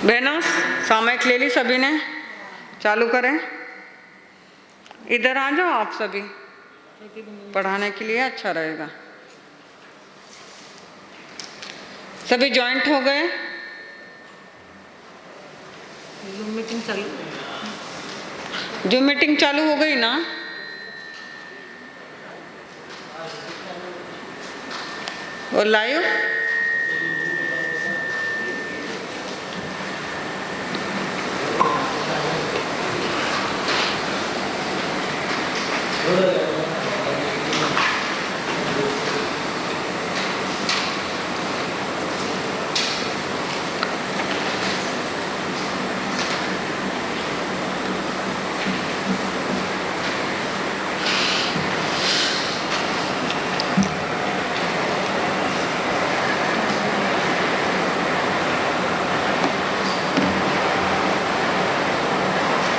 बहनों, सामयिक ले ली सभी ने? चालू करें। इधर आ जाओ आप सभी, पढ़ाने के लिए अच्छा रहेगा। सभी ज्वाइंट हो गए? जूम मीटिंग चालू? जूम मीटिंग चालू हो गई ना? और लाइव?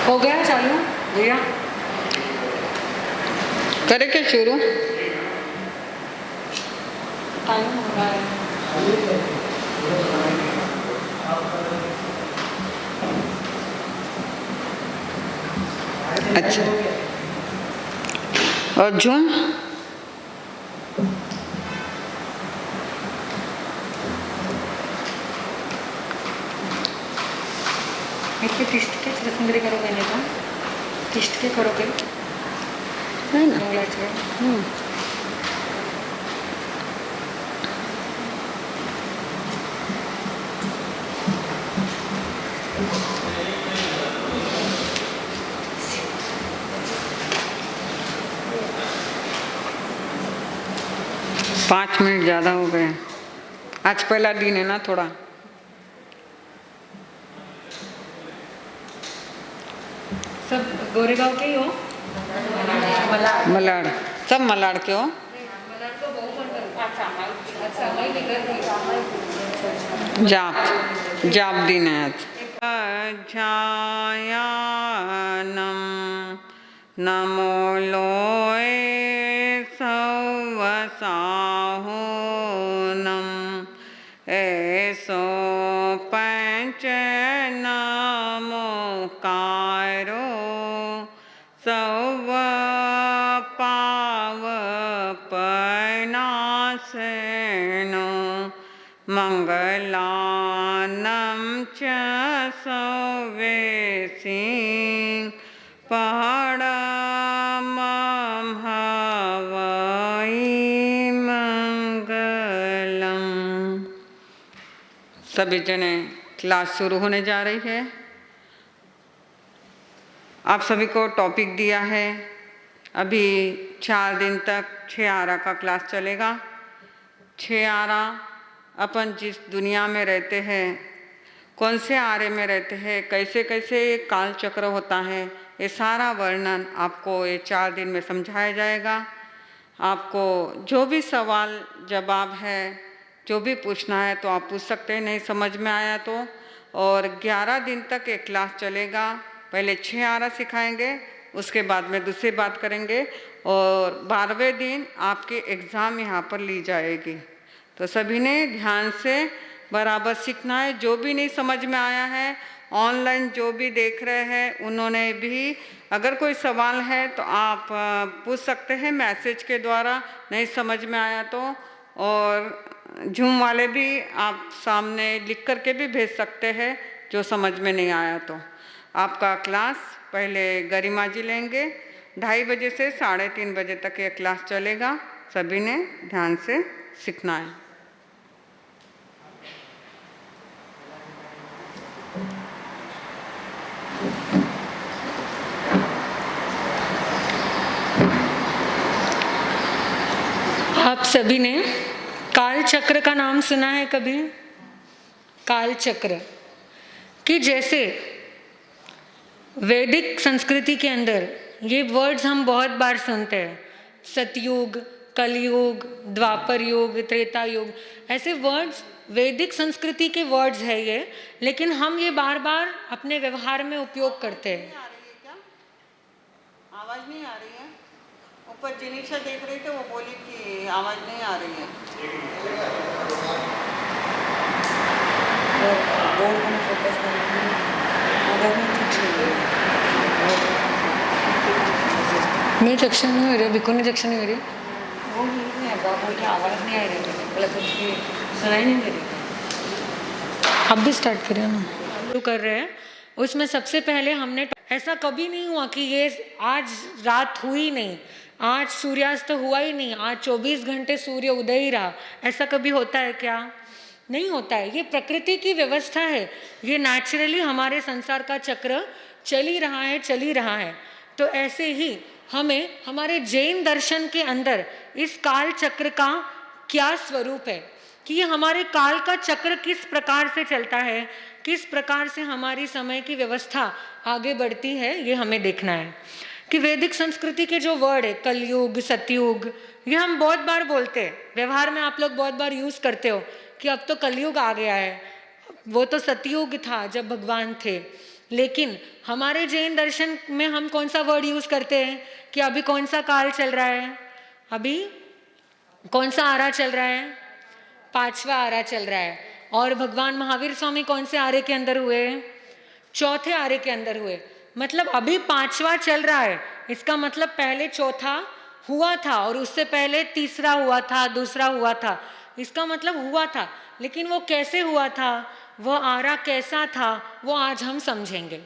हो गया चालू भैया? करे क्या शुरू? टाइम हो रहा है। अच्छा, और झूम? इतने टिस्ट के चिरसुंदरी करोगे नहीं तो? टिस्ट के करोगे? है ना? मंगलाचरण। 5 मिनट ज़्यादा हो गए। आज पहला दिन है ना थोड़ा। सब गोरेगांव के ही हो? मलाड़, सब मलाड़ के हो? जाप, जाप दिन है आज। अध्यायानम नमो लोए सवसाहोनम ऐसो पंच नमोकारो सव पावपनाशनो मंगलानं च सवेसि परमं हवै मंगलम। सभी जने क्लास शुरू होने जा रही है। आप सभी को टॉपिक दिया है। अभी 4 दिन तक 6 आरा का क्लास चलेगा। 6 आरा अपन जिस दुनिया में रहते हैं, कौन से आरे में रहते हैं, कैसे कैसे काल चक्र होता है, ये सारा वर्णन आपको ये 4 दिन में समझाया जाएगा। आपको जो भी सवाल जवाब है, जो भी पूछना है तो आप पूछ सकते हैं, नहीं समझ में आया तो। और 11 दिन तक ये क्लास चलेगा। पहले 6 आरा सिखाएंगे, उसके बाद में दूसरी बात करेंगे और 12वें दिन आपके एग्ज़ाम यहाँ पर ली जाएगी। तो सभी ने ध्यान से बराबर सीखना है। जो भी नहीं समझ में आया है, ऑनलाइन जो भी देख रहे हैं उन्होंने भी अगर कोई सवाल है तो आप पूछ सकते हैं मैसेज के द्वारा, नहीं समझ में आया तो। और जूम वाले भी आप सामने लिख करके भी भेज सकते हैं जो समझ में नहीं आया तो। आपका क्लास पहले गरिमा जी लेंगे। 2:30 बजे से 3:30 बजे तक ये क्लास चलेगा। सभी ने ध्यान से सीखना है। आप सभी ने काल चक्र का नाम सुना है कभी? काल चक्र कि जैसे वैदिक संस्कृति के अंदर ये वर्ड्स हम बहुत बार सुनते हैं, सतयुग, कलयुग, द्वापर युग, त्रेता युग, ऐसे वर्ड्स वैदिक संस्कृति के वर्ड्स है ये, लेकिन हम ये बार बार अपने व्यवहार में उपयोग करते हैं। आवाज नहीं आ रही है? ऊपर जिनीशा देख रही थे, वो बोली कि आवाज नहीं आ रही है। बोर्ड में फोकस करेंगे अगर मैं ठीक मैं चक्षण नहीं हो रही, बिल्कुल नहीं चक्षण नहीं हो रही। वो नहीं है बाबू की आवाज़ नहीं आ रही थी, मतलब उसकी सुनाई नहीं दे रही थी। अब भी स्टार्ट करें ना, शुरू कर रहे हैं। उसमें सबसे पहले हमने, ऐसा कभी नहीं हुआ कि ये आज रात हुई नहीं, आज सूर्यास्त हुआ ही नहीं, आज 24 घंटे सूर्य उदय ही रहा, ऐसा कभी होता है क्या? नहीं होता है। ये प्रकृति की व्यवस्था है, ये नेचुरली हमारे संसार का चक्र चल ही रहा है, चल ही रहा है। तो ऐसे ही हमें हमारे जैन दर्शन के अंदर इस काल चक्र का क्या स्वरूप है, कि ये हमारे काल का चक्र किस प्रकार से चलता है, किस प्रकार से हमारी समय की व्यवस्था आगे बढ़ती है, ये हमें देखना है। कि वैदिक संस्कृति के जो वर्ड है कलयुग, सतयुग, ये हम बहुत बार बोलते हैं, व्यवहार में आप लोग बहुत बार यूज करते हो कि अब तो कलयुग आ गया है, वो तो सतयुग था जब भगवान थे। लेकिन हमारे जैन दर्शन में हम कौन सा वर्ड यूज करते हैं कि अभी कौन सा काल चल रहा है, अभी कौन सा आरा चल रहा है, 5वां आरा चल रहा है। और भगवान महावीर स्वामी कौन से आरे के अंदर हुए? 4थे आरे के अंदर हुए। मतलब अभी 5वां चल रहा है, इसका मतलब पहले 4था हुआ था और उससे पहले 3रा हुआ था, 2रा हुआ था, इसका मतलब हुआ था। लेकिन वो कैसे हुआ था, वो आरा कैसा था, वो आज हम समझेंगे।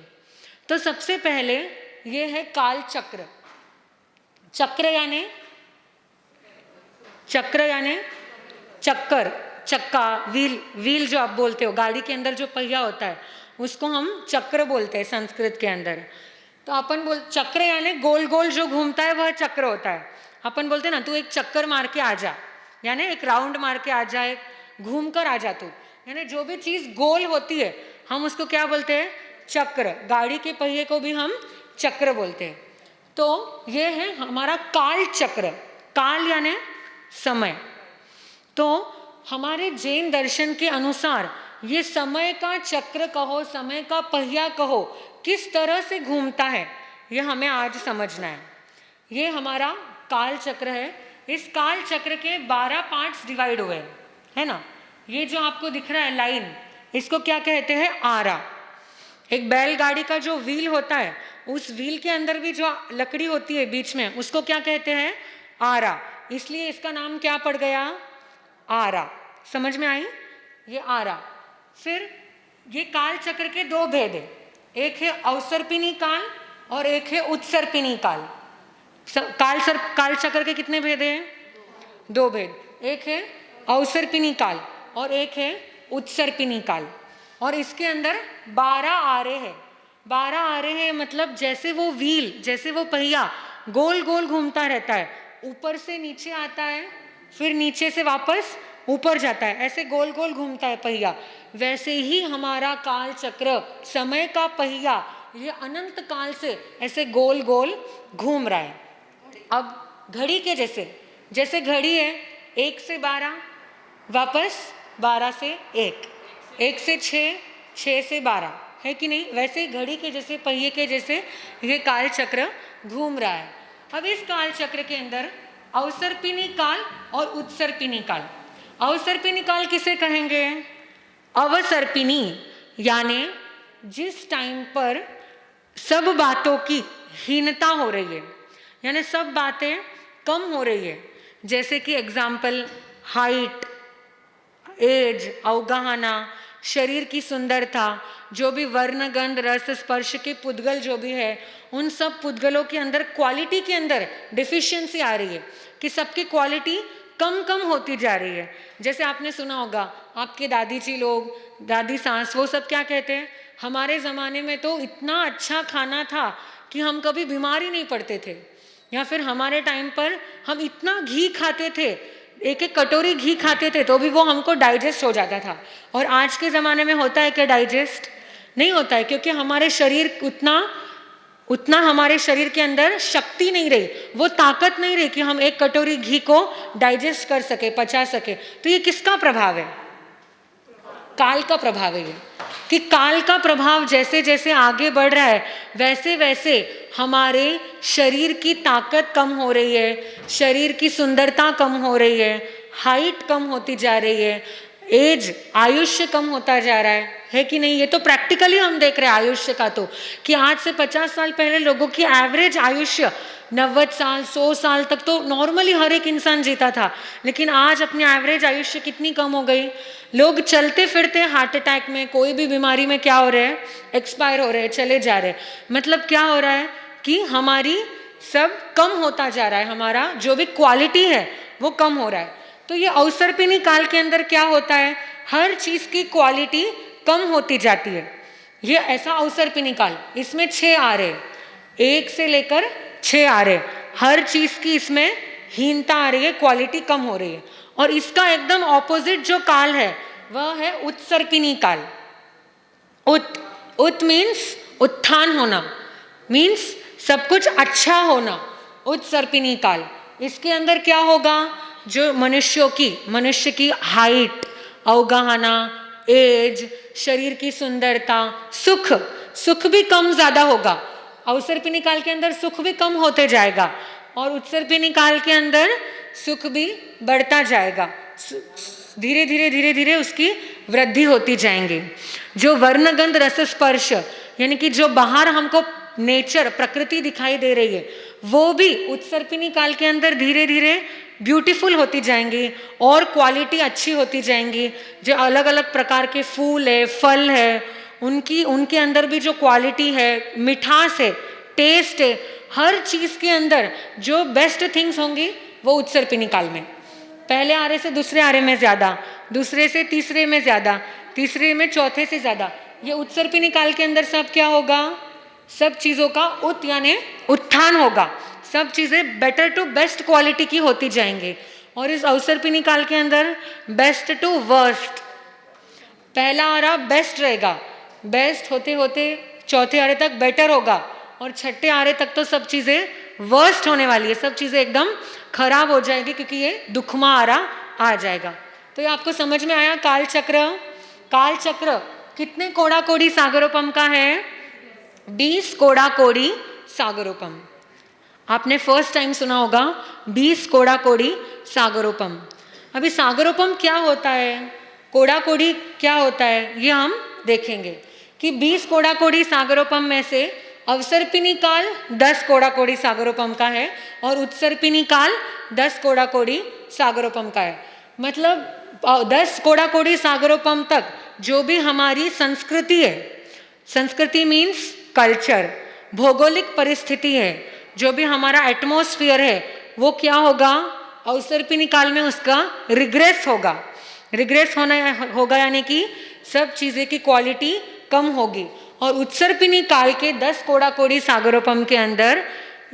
तो सबसे पहले ये है काल चक्र। चक्र यानी चक्कर, चक्का, व्हील जो आप बोलते हो, गाड़ी के अंदर जो पहिया होता है उसको हम चक्र बोलते हैं संस्कृत के अंदर। तो अपन चक्र यानी गोल गोल जो घूमता है वह चक्र होता है। अपन बोलते हैं ना, तू एक चक्कर मार के आ जा, यानी एक राउंड मार के आ जा, एक घूम कर आ जा तू, यानी जो भी चीज गोल होती है हम उसको क्या बोलते हैं? चक्र। गाड़ी के पहिए को भी हम चक्र बोलते हैं। तो ये है हमारा काल चक्र। काल यानी समय। तो हमारे जैन दर्शन के अनुसार ये समय का चक्र कहो, समय का पहिया कहो, किस तरह से घूमता है ये हमें आज समझना है। ये हमारा काल चक्र है। इस काल चक्र के 12 पार्ट्स डिवाइड हुए है ना। ये जो आपको दिख रहा है लाइन, इसको क्या कहते हैं? आरा। एक बैलगाड़ी का जो व्हील होता है, उस व्हील के अंदर भी जो लकड़ी होती है बीच में, उसको क्या कहते हैं? आरा। इसलिए इसका नाम क्या पड़ गया? आरा। समझ में आई? ये आरा। फिर ये काल चक्र के 2 भेद है, एक है अवसर्पिणी काल और एक है उत्सर्पिणी काल। काल चक्र के कितने भेद हैं? 2 भेद। एक है अवसर्पिणी काल और एक है उत्सर्पिणी काल। और इसके अंदर 12 आरे हैं। 12 आरे हैं, मतलब जैसे वो व्हील, जैसे वो पहिया गोल गोल घूमता रहता है, ऊपर से नीचे आता है, फिर नीचे से वापस ऊपर जाता है, ऐसे गोल गोल घूमता है पहिया, वैसे ही हमारा काल चक्र, समय का पहिया, ये अनंत काल से ऐसे गोल गोल घूम रहा है। अब घड़ी के जैसे घड़ी है 1 से 12, वापस 12 से 1, 1 से 6, 6 से 12, है कि नहीं? वैसे ही घड़ी के जैसे, पहिए के जैसे ये काल चक्र घूम रहा है। अब इस काल चक्र के अंदर अवसर्पिणी काल और उत्सर्पिणी काल। अवसर्पिणी काल किसे कहेंगे? अवसर्पिणी यानी जिस टाइम पर सब बातों की हीनता हो रही है, यानी सब बातें कम हो रही है, जैसे कि एग्जाम्पल हाइट, एज, अवगाहना, शरीर की सुंदरता, जो भी वर्ण, गंध, रस, स्पर्श के पुद्गल जो भी है, उन सब पुद्गलों के अंदर क्वालिटी के अंदर डिफिशियंसी आ रही है, कि सबकी क्वालिटी कम कम होती जा रही है। जैसे आपने सुना होगा, आपके दादी जी लोग, दादी सास, वो सब क्या कहते हैं? हमारे ज़माने में तो इतना अच्छा खाना था कि हम कभी बीमार ही नहीं पड़ते थे, या फिर हमारे टाइम पर हम इतना घी खाते थे, एक एक कटोरी घी खाते थे तो भी वो हमको डाइजेस्ट हो जाता था। और आज के ज़माने में होता है क्या डाइजेस्ट? नहीं होता है, क्योंकि हमारे शरीर उतना हमारे शरीर के अंदर शक्ति नहीं रही, वो ताकत नहीं रही कि हम एक कटोरी घी को डाइजेस्ट कर सके, पचा सके। तो ये किसका प्रभाव है? काल का प्रभाव है। ये कि काल का प्रभाव जैसे जैसे आगे बढ़ रहा है, वैसे वैसे हमारे शरीर की ताकत कम हो रही है, शरीर की सुंदरता कम हो रही है, हाइट कम होती जा रही है, एज, आयुष्य कम होता जा रहा है कि नहीं? ये तो प्रैक्टिकली हम देख रहे हैं आयुष्य का, तो कि आज से 50 साल पहले लोगों की एवरेज आयुष्य 90 साल 100 साल तक तो नॉर्मली हर एक इंसान जीता था, लेकिन आज अपनी एवरेज आयुष्य कितनी कम हो गई। लोग चलते फिरते हार्ट अटैक में, कोई भी बीमारी में क्या हो रहे हैं, एक्सपायर हो रहे हैं, चले जा रहे हैं। मतलब क्या हो रहा है कि हमारी सब कम होता जा रहा है, हमारा जो भी क्वालिटी है वो कम हो रहा है। तो ये अवसर्पिणी काल के अंदर क्या होता है, हर चीज की क्वालिटी कम होती जाती है। ये ऐसा अवसर्पिणी काल, इसमें 6 आ रहे, 1 से लेकर 6 आ रहे, हर चीज की इसमें हीनता आ रही है, क्वालिटी कम हो रही है। और इसका एकदम ऑपोजिट जो काल है वह है उत्सर्पिणी काल। उत मीन्स उत्थान होना, मीन्स सब कुछ अच्छा होना, उत्सर्पिणी काल। इसके अंदर क्या होगा, जो मनुष्य की हाइट, अवगाहना, एज, शरीर की सुंदरता, सुख भी कम ज्यादा होगा। अवसर्पिणी काल के अंदर सुख भी कम होते जाएगा और उत्सर्पिणी काल के अंदर सुख भी बढ़ता जाएगा, धीरे धीरे उसकी वृद्धि होती जाएंगी। जो वर्णगंध रस स्पर्श, यानी कि जो बाहर हमको नेचर, प्रकृति दिखाई दे रही है, वो भी उत्सर्पिणी काल के अंदर धीरे धीरे ब्यूटीफुल होती जाएंगी और क्वालिटी अच्छी होती जाएंगी। जो अलग अलग प्रकार के फूल है, फल है, उनके अंदर भी जो क्वालिटी है, मिठास है, टेस्ट है, हर चीज के अंदर जो बेस्ट थिंग्स होंगी वो उत्सर्पिणी काल में। पहले आरे से दूसरे आरे में ज्यादा, दूसरे से तीसरे में ज्यादा, तीसरे में चौथे से ज्यादा। ये उत्सर्पिणी काल के अंदर सब क्या होगा, सब चीजों का यानी उत्थान होगा, सब चीजें बेटर टू बेस्ट क्वालिटी की होती जाएंगी। और इस अवसर्पिणी काल के अंदर बेस्ट टू वर्स्ट, पहला आरा बेस्ट रहेगा, बेस्ट होते होते चौथे आरे तक बेटर होगा और छठे आरे तक तो सब चीजें वर्स्ट होने वाली है, सब चीजें एकदम खराब हो जाएगी, क्योंकि ये दुखमा आरा आ जाएगा। तो ये आपको समझ में आया काल चक्र कितने कोड़ा कोड़ी सागरोपम का है, 20 कोड़ा कोड़ी सागरोपम। आपने फर्स्ट टाइम सुना होगा 20 कोड़ा कोड़ी सागरोपम। अभी सागरोपम क्या होता है, कोड़ा कोड़ी क्या होता है, ये हम देखेंगे कि 20 कोड़ा कोड़ी सागरोपम में से अवसर्पिणी काल 10 कोड़ा कोड़ी सागरोपम का है और उत्सर्पिणी काल 10 कोड़ा कोड़ी सागरोपम का है। मतलब 10 कोड़ा कोड़ी सागरोपम तक जो भी हमारी संस्कृति है, संस्कृति मीन्स कल्चर, भौगोलिक परिस्थिति है, जो भी हमारा एटमॉस्फेयर है, वो क्या होगा, अवसर्पिणी काल में उसका रिग्रेस होगा, यानी कि सब चीजें की क्वालिटी कम होगी। और उत्सर्पिणी काल के 10 कोड़ा कोड़ी सागरोपम के अंदर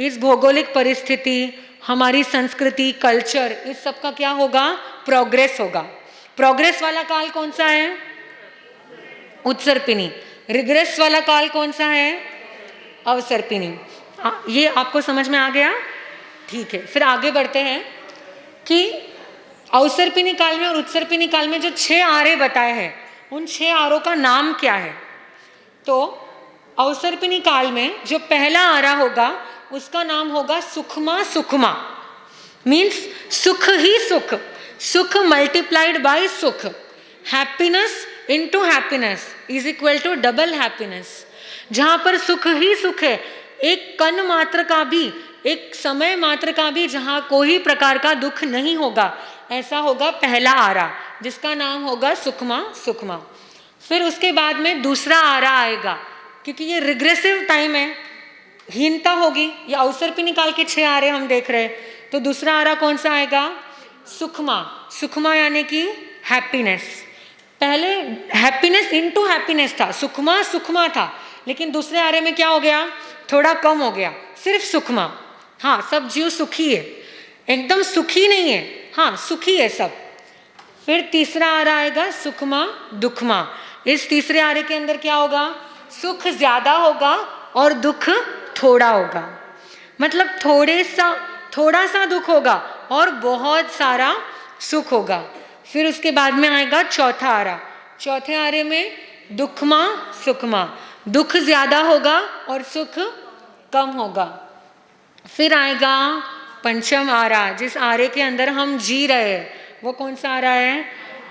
इस भौगोलिक परिस्थिति, हमारी संस्कृति, कल्चर, इस सब का क्या होगा, प्रोग्रेस होगा। प्रोग्रेस वाला काल कौन सा है, उत्सर्पिणी। रिग्रेस वाला काल कौन सा है, अवसर्पिणी। ये आपको समझ में आ गया, ठीक है। फिर आगे बढ़ते हैं कि अवसर्पिणी काल में और उत्सर्पिणी काल में जो 6 आरे बताए हैं, उन 6 आरों का नाम क्या है। तो अवसर्पिणी काल में जो पहला आरा होगा उसका नाम होगा सुखमा, मीन्स सुख ही सुख मल्टीप्लाइड बाय सुख, happiness into happiness is equal to double happiness. जहां पर सुख ही सुख है, एक कण मात्र का भी, एक समय मात्र का भी जहां कोई प्रकार का दुख नहीं होगा, ऐसा होगा पहला आरा, जिसका नाम होगा सुखमा। फिर उसके बाद में दूसरा आरा आएगा, क्योंकि ये रिग्रेसिव टाइम है, हीनता होगी। ये अवसर्पिणी काल के 6 आरे हम देख रहे हैं, तो दूसरा आरा कौन सा आएगा, सुखमा यानी कि हैप्पीनेस। पहले हैप्पीनेस इनटू हैप्पीनेस था, सुखमा था, लेकिन दूसरे आरे में क्या हो गया, थोड़ा कम हो गया, सिर्फ सुखमा। हाँ, सब जीव सुखी है, एकदम सुखी नहीं है, हाँ सुखी है सब। फिर तीसरा आरा आएगा दुखमा। इस तीसरे आरे के अंदर क्या होगा, सुख ज्यादा होगा और दुख थोड़ा होगा, मतलब थोड़ा सा दुख होगा और बहुत सारा सुख होगा। फिर उसके बाद में आएगा चौथा आरा, चौथे आरे में सुखमा, दुख ज्यादा होगा और सुख कम होगा। फिर आएगा पंचम आरा, जिस आरे के अंदर हम जी रहे हैं, वो कौन सा आरा है,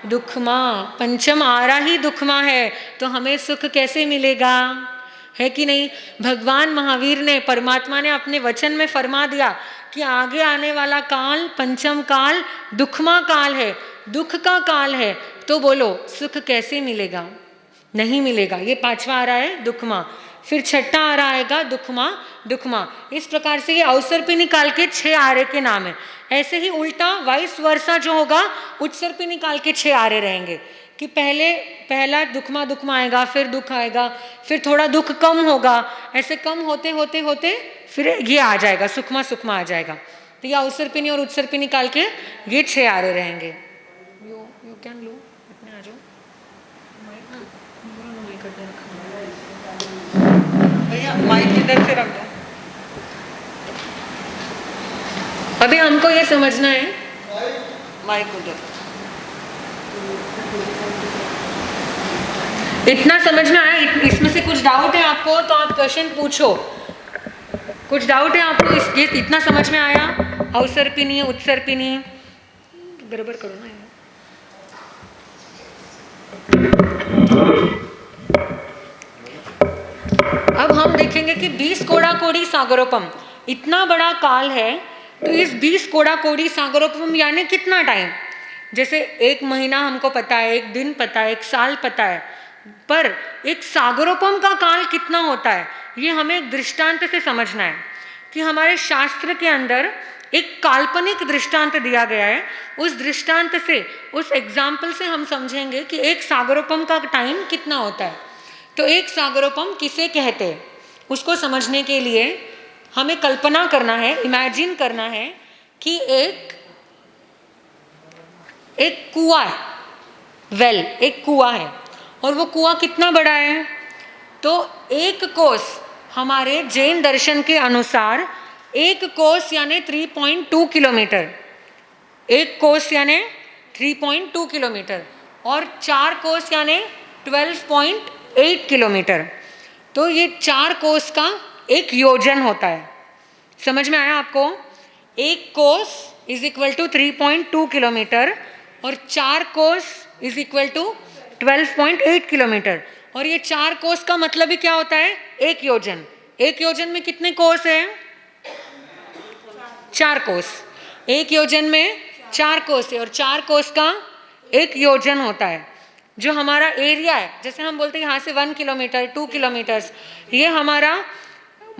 दुखमा, पंचम आरा ही दुखमा है, तो हमें सुख कैसे मिलेगा? है कि नहीं? भगवान महावीर ने, परमात्मा ने अपने वचन में फरमा दिया कि आगे आने वाला काल पंचम काल दुखमा काल है, दुख का काल है। तो बोलो सुख कैसे मिलेगा? नहीं मिलेगा। ये पांचवा आ रहा है दुखमा, फिर छठा आ रहा आएगा दुखमा दुखमा। इस प्रकार से ये अवसर पे निकाल के 6 आरे के नाम है। ऐसे ही उल्टा वाइस वर्षा जो होगा, उत्सर पे निकाल के 6 आरे रहेंगे कि पहला दुखमा दुखमा आएगा, फिर दुख आएगा, फिर थोड़ा दुख कम होगा, ऐसे कम होते होते होते फिर ये आ जाएगा, सुखमा सुखमा आ जाएगा। तो ये अवसर पिनी और उत्सर पे निकाल के ये 6 आरे रहेंगे। यू कैन लो, अपने आ जाओ। भैया माइक इधर से रख दो। अभी हमको ये समझना है, माइक उधर। इतना समझना है। इसमें से कुछ डाउट है आपको तो आप क्वेश्चन पूछो। कुछ डाउट है आपको? ये इतना समझ में आया? अवसर पिनी उत्सर पिनी बराबर करो ना। अब हम देखेंगे कि 20 कोड़ा कोड़ी सागरोपम, इतना बड़ा काल है, तो इस 20 कोड़ा कोड़ी सागरोपम यानी कितना टाइम? जैसे 1 महीना हमको पता है, 1 दिन पता है, 1 साल पता है, पर एक सागरोपम का काल कितना होता है, ये हमें एक दृष्टांत से समझना है। कि हमारे शास्त्र के अंदर एक काल्पनिक दृष्टांत दिया गया है। उस दृष्टांत से, उस एग्जाम्पल से हम समझेंगे कि एक सागरोपम का टाइम कितना होता है। तो एक सागरोपम किसे कहते हैं, उसको समझने के लिए हमें कल्पना करना है, इमेजिन करना है कि एक कुआं है, वेल एक कुआं है, और वो कुआं कितना बड़ा है? तो 1 कोस, हमारे जैन दर्शन के अनुसार 1 कोस यानी 3.2 किलोमीटर, 1 कोस यानी 3.2 किलोमीटर, और 4 कोस यानी 12.8 किलोमीटर। तो ये 4 कोस का एक योजन होता है। समझ में आया आपको? 1 कोस इज इक्वल टू 3.2 किलोमीटर और 4 कोस इज इक्वल टू 12.8 किलोमीटर। और ये 4 कोस का मतलब ही क्या होता है? 1 योजन। 1 योजन में कितने कोस है? 4 कोस। 1 योजन में 4 कोस है, और 4 कोस का 1 योजन होता है। जो हमारा एरिया है, जैसे हम बोलते हैं यहाँ से 1 किलोमीटर 2 किलोमीटर्स, ये हमारा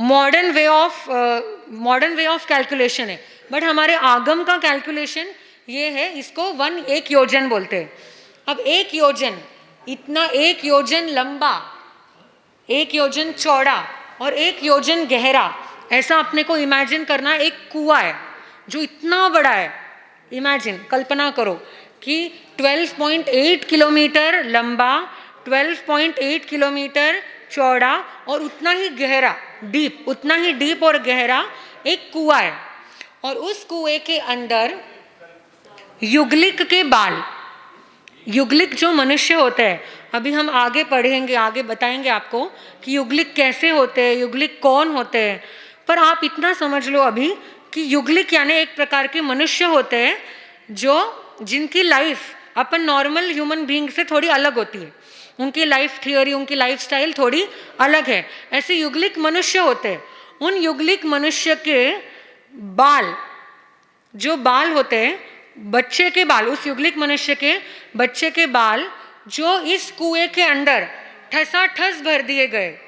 मॉडर्न वे ऑफ कैलकुलेशन है। बट हमारे आगम का कैलकुलेशन ये है, इसको 1 योजन बोलते हैं। अब 1 योजन, इतना 1 योजन लंबा, 1 योजन चौड़ा और 1 योजन गहरा, ऐसा अपने को इमेजिन करना। एक कुआं है जो इतना बड़ा है, इमेजिन, कल्पना करो कि 12.8 किलोमीटर लंबा, 12.8 किलोमीटर चौड़ा और उतना ही गहरा, डीप, उतना ही डीप और गहरा एक कुआं है। और उस कुएं के अंदर युगलिक के बाल, युगलिक जो मनुष्य होते हैं, अभी हम आगे पढ़ेंगे, आगे बताएंगे आपको कि युगलिक कैसे होते हैं, युगलिक कौन होते हैं। पर आप इतना समझ लो अभी कि युगलिक यानी एक प्रकार के मनुष्य होते हैं जिनकी लाइफ अपन नॉर्मल ह्यूमन बीइंग से थोड़ी अलग होती है। उनकी लाइफ थियोरी, उनकी लाइफ स्टाइल थोड़ी अलग है। ऐसे युगलिक मनुष्य होते हैं। उन युगलिक मनुष्य के बाल, जो बाल होते हैं, बच्चे के बाल, उस युगलिक मनुष्य के बच्चे के बाल जो इस कुएं के अंदर ठसाठस भर दिए गए,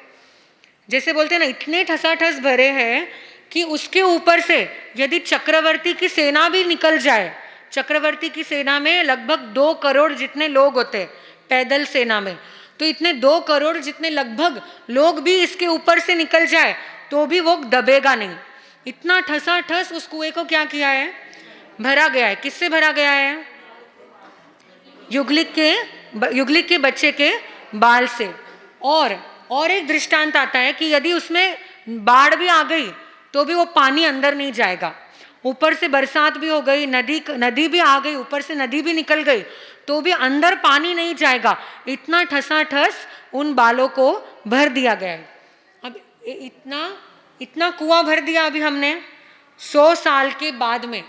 जैसे बोलते हैं ना, इतने ठसाठस भरे हैं कि उसके ऊपर से यदि चक्रवर्ती की सेना भी निकल जाए, चक्रवर्ती की सेना में लगभग 2 करोड़ जितने लोग होते हैं पैदल सेना में, तो इतने 2 करोड़ जितने लगभग लोग भी इसके ऊपर से निकल जाए तो भी वो दबेगा नहीं। इतना ठसाठस उस कुएं को क्या किया है? भरा गया है। किससे भरा गया है? युगलिक के बच्चे के बाल से। और एक दृष्टांत आता है कि यदि उसमें बाढ़ भी आ गई तो भी वो पानी अंदर नहीं जाएगा। ऊपर से बरसात भी हो गई, नदी भी आ गई, ऊपर से नदी भी निकल गई, तो भी अंदर पानी नहीं जाएगा। इतना ठसाठस उन बालों को भर दिया गया है। अब इतना कुआं भर दिया। अभी हमने 100 साल के बाद में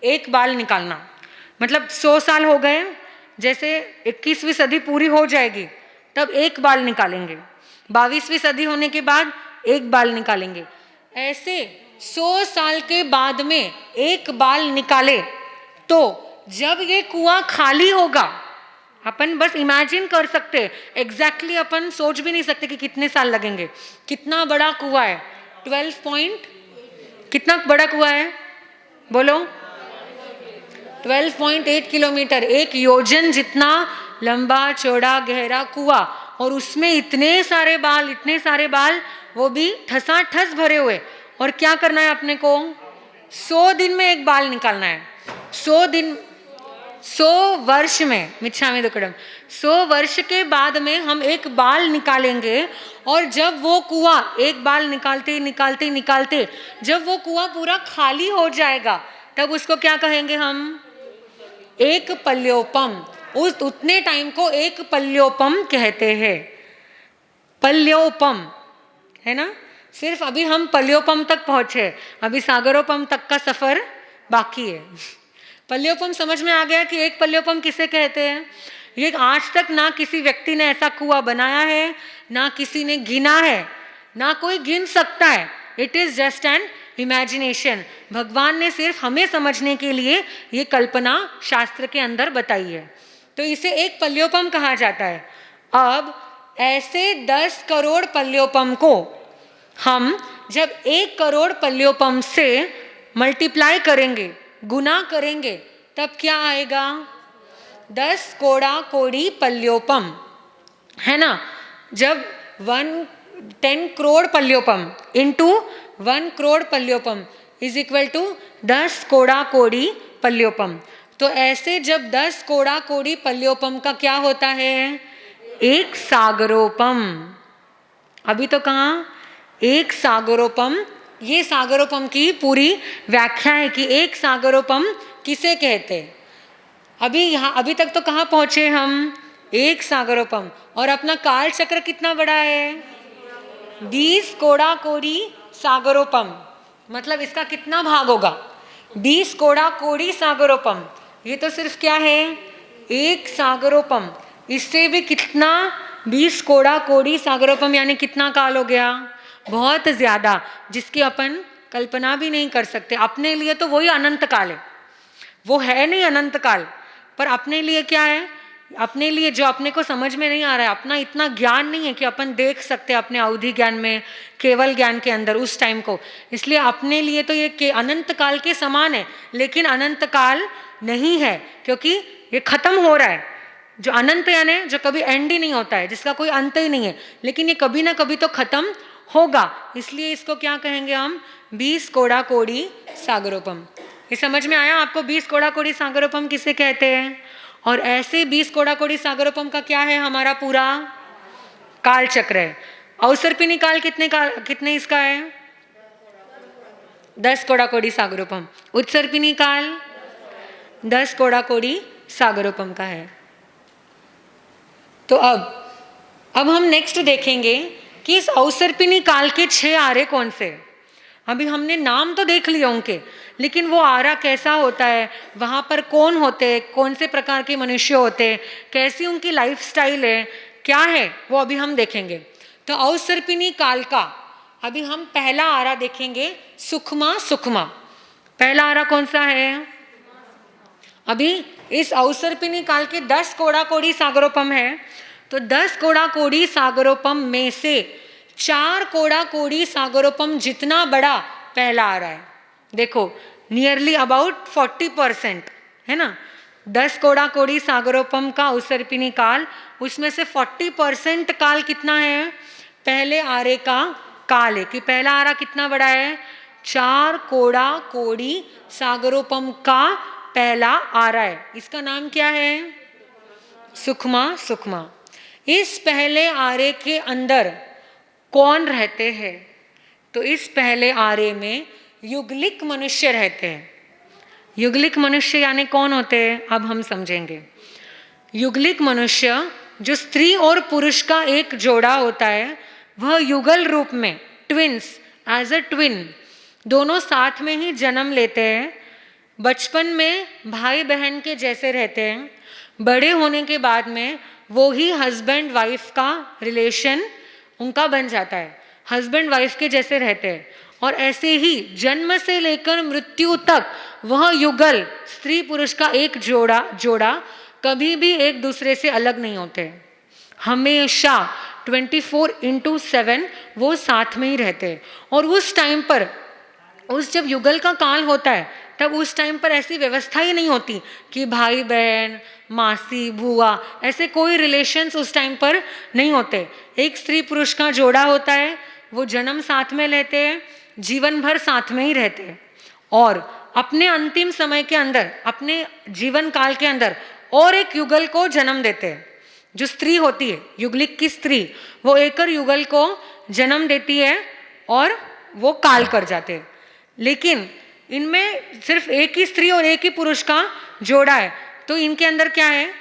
एक बाल निकालना, मतलब 100 साल हो गए जैसे 21वीं सदी पूरी हो जाएगी तब एक बाल निकालेंगे, 22वीं सदी होने के बाद एक बाल निकालेंगे, ऐसे 100 साल के बाद में एक बाल निकाले तो जब ये कुआं खाली होगा, अपन बस इमेजिन कर सकते, एग्जैक्टली अपन सोच भी नहीं सकते कि कितने साल लगेंगे। कितना बड़ा कुआं है? 12 पॉइंट, कितना बड़ा कुआं है बोलो? 12.8 किलोमीटर, एक योजन जितना लंबा चौड़ा गहरा कुआं, और उसमें इतने सारे बाल, वो भी ठसाठस भरे हुए। और क्या करना है अपने को? 100 दिन में एक बाल निकालना है। 100 वर्ष में, मिच्छामि दुक्कडम, 100 वर्ष के बाद में हम एक बाल निकालेंगे। और जब वो कुआं, एक बाल निकालते जब वो कुआं पूरा खाली हो जाएगा तब उसको क्या कहेंगे हम? एक पल्योपम। उस उतने टाइम को एक पल्योपम कहते हैं। पल्योपम है ना? सिर्फ अभी हम पल्योपम तक पहुंचे, अभी सागरोपम तक का सफर बाकी है। पल्योपम समझ में आ गया कि एक पल्योपम किसे कहते हैं? ये आज तक ना किसी व्यक्ति ने ऐसा कुआं बनाया है, ना किसी ने गिना है, ना कोई गिन सकता है। It is just an imagination. भगवान ने सिर्फ हमें समझने के लिए ये कल्पना शास्त्र के अंदर बताई है, तो इसे एक पल्योपम कहा जाता है। अब ऐसे 10 करोड़ पल्योपम को हम जब 1 करोड़ पल्योपम से मल्टीप्लाई करेंगे, गुना करेंगे, तब क्या आएगा? 10 कोड़ा कोड़ी पल्योपम, है ना? जब 10 करोड़ पल्योपम इंटू 1 करोड़ पल्योपम इज इक्वल टू 10 कोड़ा कोड़ी पल्योपम। तो ऐसे जब 10 कोड़ा कोड़ी पल्योपम का क्या होता है? एक सागरोपम। अभी तो कहाँ? एक सागरोपम। ये सागरोपम की पूरी व्याख्या है कि एक सागरोपम किसे कहते। अभी तक तो कहाँ पहुंचे हम? एक सागरोपम। और अपना काल चक्र कितना बड़ा है? 20 कोड़ा कोड़ी सागरोपम। मतलब इसका कितना भाग होगा? 20 कोड़ा कोड़ी सागरोपम। ये तो सिर्फ क्या है? एक सागरोपम। इससे भी कितना? 20 कोड़ा कोड़ी सागरोपम, यानी कितना काल हो गया? बहुत ज्यादा, जिसकी अपन कल्पना भी नहीं कर सकते। अपने लिए तो वही अनंत काल है, वो है नहीं अनंत काल, पर अपने लिए क्या है? अपने लिए जो अपने को समझ में नहीं आ रहा है, अपना इतना ज्ञान नहीं है कि अपन देख सकते अपने अवधि ज्ञान में, केवल ज्ञान के अंदर उस टाइम को। इसलिए अपने लिए तो ये अनंत काल के समान है, लेकिन अनंत काल नहीं है, क्योंकि ये खत्म हो रहा है। जो अनंत यानी जो कभी एंड ही नहीं होता है, जिसका कोई अंत ही नहीं है, लेकिन ये कभी ना कभी तो खत्म होगा। इसलिए इसको क्या कहेंगे हम? 20 कोड़ा कोड़ी सागरोपम। ये समझ में आया आपको? 20 कोड़ा कोड़ी सागरोपम किसे कहते हैं? और ऐसे 20 कोड़ा कोड़ी सागरोपम का क्या है? हमारा पूरा काल चक्र है। अवसर्पिणी काल कितने इसका है? 10 कोड़ा कोड़ी सागरोपम। उत्सर्पिणी काल 10 कोड़ा कोड़ी सागरोपम का है। तो अब हम नेक्स्ट देखेंगे कि इस अवसर्पिणी काल के 6 आरे कौन से। अभी हमने नाम तो देख लिया उनके, लेकिन वो आरा कैसा होता है, वहाँ पर कौन होते हैं, कौन से प्रकार के मनुष्य होते हैं, कैसी उनकी लाइफस्टाइल है, क्या है, वो अभी हम देखेंगे। तो अवसर्पिणी काल का अभी हम पहला आरा देखेंगे, सुखमा सुखमा। पहला आरा कौन सा है? अभी इस अवसर्पिणी काल के 10 कोड़ा कोड़ी सागरोपम है, तो 10 कोड़ा कोड़ी सागरोपम में से 4 कोड़ा कोड़ी सागरोपम जितना बड़ा पहला आ रहा है। देखो नियरली अबाउट 40% है ना। 10 कोड़ा कोड़ी सागरोपम का अवसर्पिणी काल, उसमें से 40% काल कितना है? पहले आरे का काल है। कि पहला आरा कितना बड़ा है? 4 कोड़ा कोड़ी सागरोपम का पहला आरा है। इसका नाम क्या है? सुखमा सुखमा। इस पहले आरे के अंदर कौन रहते हैं? तो इस पहले आरे में युगलिक मनुष्य रहते हैं। युगलिक मनुष्य यानी कौन होते हैं? अब हम समझेंगे। युगलिक मनुष्य जो स्त्री और पुरुष का एक जोड़ा होता है, वह युगल रूप में, ट्विंस, एज अ ट्विन, दोनों साथ में ही जन्म लेते हैं। बचपन में भाई बहन के जैसे रहते हैं, बड़े होने के बाद में वो ही हस्बैंड वाइफ का रिलेशन उनका बन जाता है, हस्बैंड वाइफ के जैसे रहते हैं। और ऐसे ही जन्म से लेकर मृत्यु तक वह युगल स्त्री पुरुष का एक जोड़ा कभी भी एक दूसरे से अलग नहीं होते, हमेशा 24/7 वो साथ में ही रहते हैं। और उस टाइम पर, उस जब युगल का काल होता है, तब उस टाइम पर ऐसी व्यवस्था ही नहीं होती कि भाई बहन, मासी, बुआ, ऐसे कोई रिलेशंस उस टाइम पर नहीं होते। एक स्त्री पुरुष का जोड़ा होता है, वो जन्म साथ में लेते हैं, जीवन भर साथ में ही रहते हैं, और अपने अंतिम समय के अंदर, अपने जीवन काल के अंदर और एक युगल को जन्म देते हैं। जो स्त्री होती है, युगलिक की स्त्री, वो एक और युगल को जन्म देती है और वो काल कर जाते हैं। लेकिन इनमें सिर्फ एक ही स्त्री और एक ही पुरुष का जोड़ा है, तो इनके अंदर क्या है,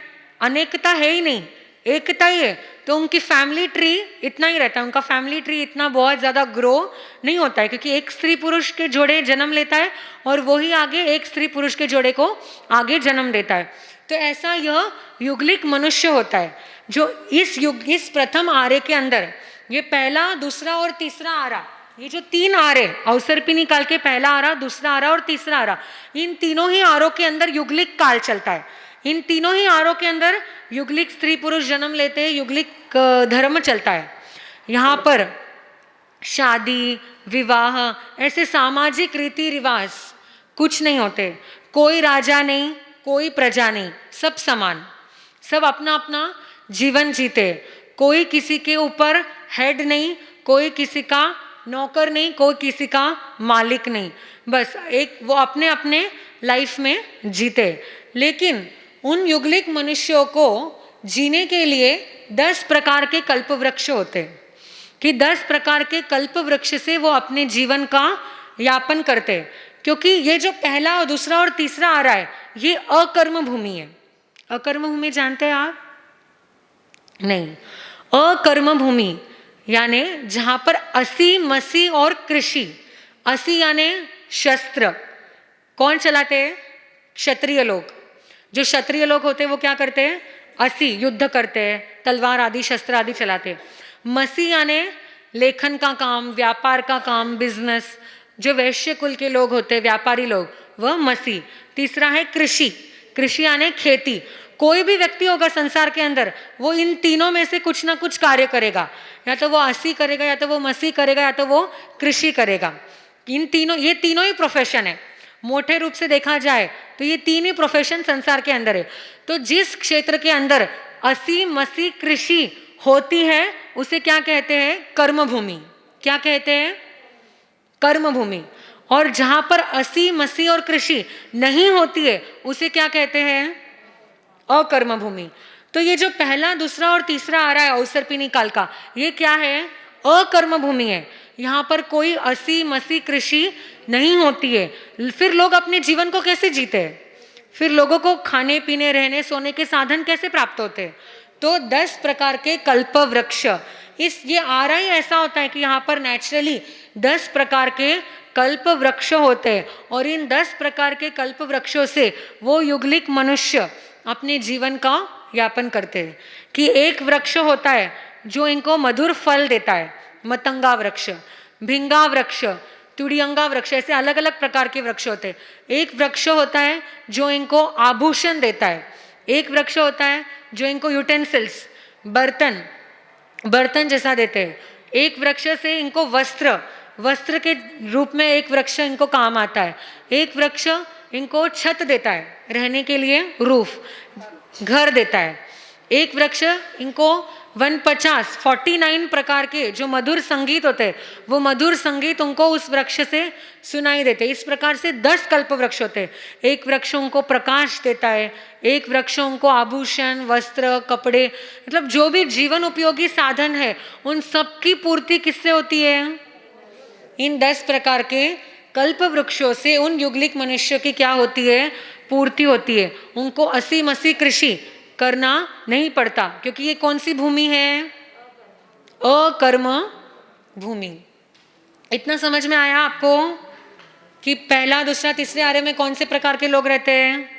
अनेकता है ही नहीं, एकता ही है। तो उनकी फैमिली ट्री इतना ही रहता है, उनका फैमिली ट्री इतना बहुत ज़्यादा ग्रो नहीं होता है, क्योंकि एक स्त्री पुरुष के जोड़े जन्म लेता है और वही आगे एक स्त्री पुरुष के जोड़े को आगे जन्म देता है। तो ऐसा यह युगलिक मनुष्य होता है, जो इस प्रथम आर्य के अंदर, ये पहला, दूसरा और तीसरा आरा, ये जो 3 आरे, अवसर्पिणी काल के पहला आरा, दूसरा आरा और तीसरा आरा, इन तीनों ही आरों के अंदर युगलिक काल चलता है। इन तीनों ही आरों के अंदर युगलिक स्त्री पुरुष जन्म लेते हैं, युगलिक धर्म चलता है। यहाँ पर शादी, विवाह, ऐसे सामाजिक रीति रिवाज कुछ नहीं होते। कोई राजा नहीं, कोई प्रजा नहीं, सब समान, सब अपना अपना जीवन जीते। कोई किसी के ऊपर हेड नहीं, कोई किसी का नौकर नहीं, कोई किसी का मालिक नहीं, बस एक वो अपने अपने लाइफ में जीते। लेकिन उन युगलिक मनुष्यों को जीने के लिए 10 प्रकार के कल्प वृक्ष होते हैं, कि 10 प्रकार के कल्प वृक्ष से वो अपने जीवन का यापन करते हैं। क्योंकि ये जो पहला और दूसरा और तीसरा आ रहा है, ये अकर्म भूमि है। अकर्म भूमि जानते हैं आप? नहीं। अकर्म भूमि यानी जहां पर असी, मसी और कृषि, असी यानी शस्त्र, कौन चलाते हैं? क्षत्रिय लोग। जो क्षत्रिय लोग होते हैं वो क्या करते हैं? असी, युद्ध करते हैं, तलवार आदि शस्त्र आदि चलाते हैं। मसी यानी लेखन का काम, व्यापार का काम, बिजनेस, जो वैश्य कुल के लोग होते हैं, व्यापारी लोग, वह मसी। तीसरा है कृषि, कृषि यानी खेती। कोई भी व्यक्ति होगा संसार के अंदर, वो इन तीनों में से कुछ ना कुछ कार्य करेगा, या तो वो असी करेगा, या तो वो मसी करेगा, या तो वो कृषि करेगा। इन तीनों, ये तीनों ही प्रोफेशन है। मोटे रूप से देखा जाए तो ये 3 ही प्रोफेशन संसार के अंदर है। तो जिस क्षेत्र के अंदर असी, मसी, कृषि होती है, उसे क्या कहते हैं? कर्म भूमि। क्या कहते हैं? कर्म भूमि। और जहां पर असी, मसी और कृषि नहीं होती है, उसे क्या कहते हैं? अकर्म भूमि। तो ये जो पहला, दूसरा और तीसरा आ रहा है अवसर्पिणी काल का, ये क्या है? अकर्म भूमि है। यहाँ पर कोई असी, मसी, कृषि नहीं होती है। फिर लोग अपने जीवन को कैसे जीते हैं? फिर लोगों को खाने पीने, रहने, सोने के साधन कैसे प्राप्त होते हैं? तो 10 प्रकार के कल्प वृक्ष, ये आ रहा ही ऐसा होता है कि यहाँ पर नेचुरली 10 प्रकार के कल्प वृक्ष होते हैं, और इन 10 प्रकार के कल्प वृक्षों से वो युगलिक मनुष्य अपने जीवन का यापन करते हैं। कि एक वृक्ष होता है जो इनको मधुर फल देता है, मतंगा वृक्ष, भिंगा वृक्ष, तुड़ियंगा वृक्ष, ऐसे अलग अलग प्रकार के वृक्ष होते हैं। एक वृक्ष होता है जो इनको आभूषण देता है, एक वृक्ष होता है जो इनको यूटेंसिल्स, बर्तन जैसा देते हैं। एक वृक्ष से इनको वस्त्र के रूप में एक वृक्ष इनको काम आता है। एक वृक्ष इनको छत देता है, रहने के लिए रूफ, घर देता है। एक वृक्ष इनको 49 प्रकार के जो मधुर संगीत होते हैं, वो मधुर संगीत उनको उस वृक्ष से सुनाई देते हैं। इस प्रकार से 10 कल्प वृक्ष होते हैं। एक वृक्ष उनको प्रकाश देता है, एक वृक्ष उनको आभूषण, वस्त्र, कपड़े, मतलब जो भी जीवन उपयोगी साधन है, उन सब की पूर्ति किससे होती है? इन 10 प्रकार के कल्प वृक्षों से उन युगलिक मनुष्य की क्या होती है? पूर्ति होती है। उनको असी, मसी, कृषि करना नहीं पड़ता, क्योंकि ये कौन सी भूमि है? अकर्म भूमि। इतना समझ में आया आपको कि पहला, दूसरा, तीसरे आर्य में कौन से प्रकार के लोग रहते हैं?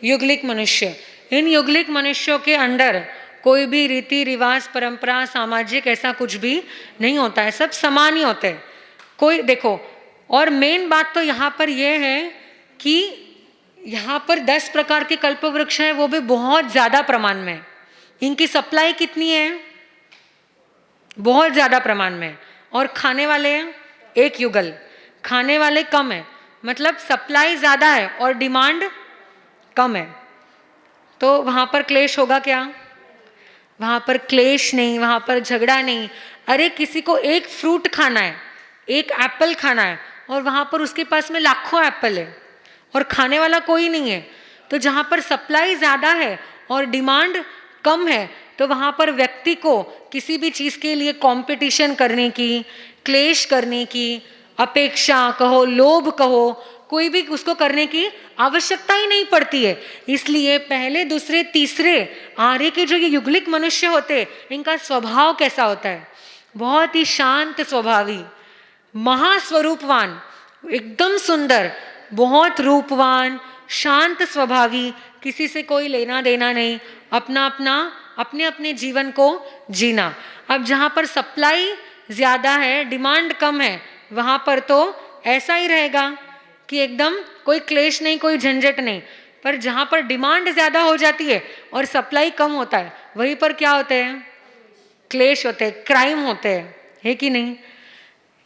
युगलिक मनुष्य। इन युगलिक मनुष्यों के अंदर कोई भी रीति रिवाज परंपरा सामाजिक ऐसा कुछ भी नहीं होता है, सब समान ही होते हैं। कोई देखो, और मेन बात तो यहाँ पर यह है कि यहाँ पर 10 प्रकार के कल्प वृक्ष है, वो भी बहुत ज्यादा प्रमाण में। इनकी सप्लाई कितनी है? बहुत ज्यादा प्रमाण में। और खाने वाले हैं 1 युगल, खाने वाले कम है, मतलब सप्लाई ज्यादा है और डिमांड कम है। तो वहां पर क्लेश होगा क्या? वहां पर क्लेश नहीं, वहां पर झगड़ा नहीं। अरे किसी को एक फ्रूट खाना है, एक एप्पल खाना है, और वहां पर उसके पास में लाखों एप्पल है और खाने वाला कोई नहीं है। तो जहां पर सप्लाई ज्यादा है और डिमांड कम है, तो वहां पर व्यक्ति को किसी भी चीज के लिए कंपटीशन करने की, क्लेश करने की, अपेक्षा कहो, लोभ कहो, कोई भी उसको करने की आवश्यकता ही नहीं पड़ती है। इसलिए पहले, दूसरे, तीसरे आर्य के जो ये युगलिक मनुष्य होते, इनका स्वभाव कैसा होता है? बहुत ही शांत स्वभावी, महास्वरूपवान, एकदम सुंदर, बहुत रूपवान, शांत स्वभावी, किसी से कोई लेना देना नहीं, अपना अपना अपने अपने जीवन को जीना। अब जहाँ पर सप्लाई ज्यादा है, डिमांड कम है, वहां पर तो ऐसा ही रहेगा कि एकदम कोई क्लेश नहीं, कोई झंझट नहीं। पर जहां पर डिमांड ज्यादा हो जाती है और सप्लाई कम होता है, वहीं पर क्या होते हैं? क्लेश होते हैं, क्राइम होते हैं, है कि नहीं?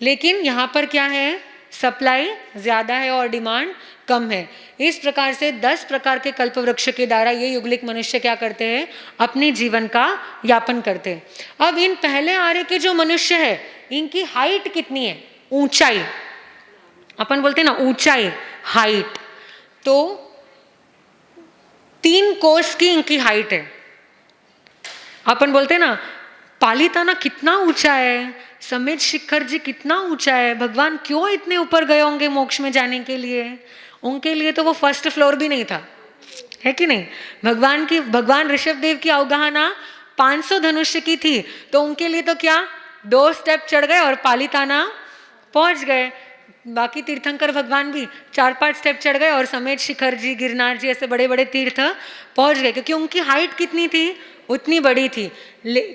लेकिन यहाँ पर क्या है? सप्लाई ज्यादा है और डिमांड कम है। इस प्रकार से 10 प्रकार के कल्प वृक्ष के द्वारा ये युगलिक मनुष्य क्या करते हैं? अपने जीवन का यापन करते हैं। अब इन पहले आर्य के जो मनुष्य है, इनकी हाइट कितनी है? ऊंचाई, अपन बोलते हैं ना ऊंचाई, हाइट, तो 3 कोस की इनकी हाइट है। अपन बोलते हैं ना पालीताना कितना ऊंचा है, समेत शिखर जी कितना ऊंचा है, भगवान क्यों इतने ऊपर गए होंगे मोक्ष में जाने के लिए? उनके लिए तो वो 1st फ्लोर भी नहीं था, है कि नहीं? भगवान ऋषभ देव की अवगाहना 500 धनुष्य की थी, तो उनके लिए तो क्या 2 स्टेप चढ़ गए और पालीताना पहुंच गए। बाकी तीर्थंकर भगवान भी 4-5 स्टेप चढ़ गए और समेत शिखर जी, गिरनार जी, ऐसे बड़े बड़े तीर्थ पहुंच गए, क्योंकि उनकी हाइट कितनी थी? उतनी बड़ी थी।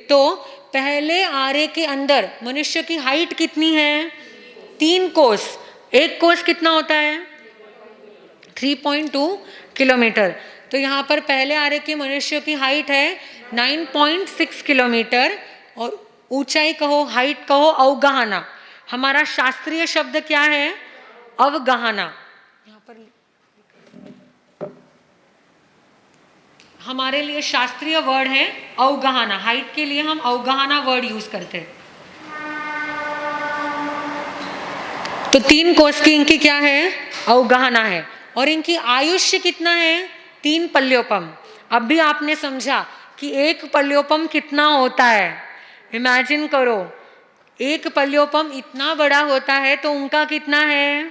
तो पहले आर्य के अंदर मनुष्य की हाइट कितनी है? 3 कोस। 1 कोस कितना होता है? 3.2 किलोमीटर। तो यहाँ पर पहले आर्य के मनुष्य की हाइट है 9.6 किलोमीटर, और ऊंचाई कहो, हाइट कहो, अवगाहना, हमारा शास्त्रीय शब्द क्या है? अवगाहना। यहाँ पर हमारे लिए शास्त्रीय वर्ड है अवगाहना। हाइट के लिए हम अवगाहना वर्ड यूज करते हैं। तो 3 कोस की इनकी क्या है? अवगाहना है। और इनकी आयुष्य कितना है? 3 पल्योपम। अब भी आपने समझा कि 1 पल्योपम कितना होता है? इमेजिन करो, 1 पल्योपम इतना बड़ा होता है, तो उनका कितना है?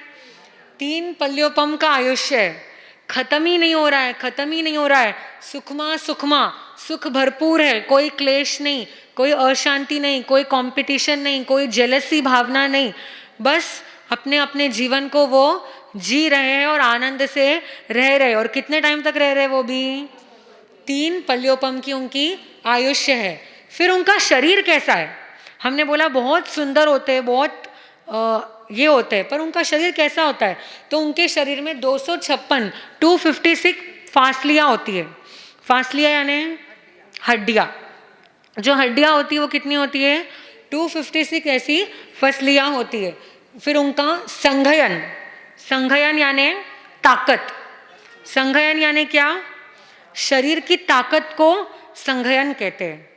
3 पल्योपम का आयुष्य है। खत्म ही नहीं हो रहा है, खत्म ही नहीं हो रहा है। सुखमा सुखमा, सुख भरपूर है, कोई क्लेश नहीं, कोई अशांति नहीं, कोई कंपटीशन नहीं, कोई जेलसी भावना नहीं, बस अपने अपने जीवन को वो जी रहे हैं और आनंद से रह रहे। और कितने टाइम तक रह रहे? वो भी 3 पल्योपम की उनकी आयुष्य है। फिर उनका शरीर कैसा है? हमने बोला बहुत सुंदर होते हैं, बहुत ये होते हैं, पर उनका शरीर कैसा होता है? तो उनके शरीर में 256 फासलियाँ होती है। फासलियाँ यानी हड्डियाँ। जो हड्डियाँ होती है वो कितनी होती है? 256 ऐसी फसलियाँ होती है। फिर उनका संघयन, संघयन यानी ताकत। संघयन यानी क्या? शरीर की ताकत को संघयन कहते हैं।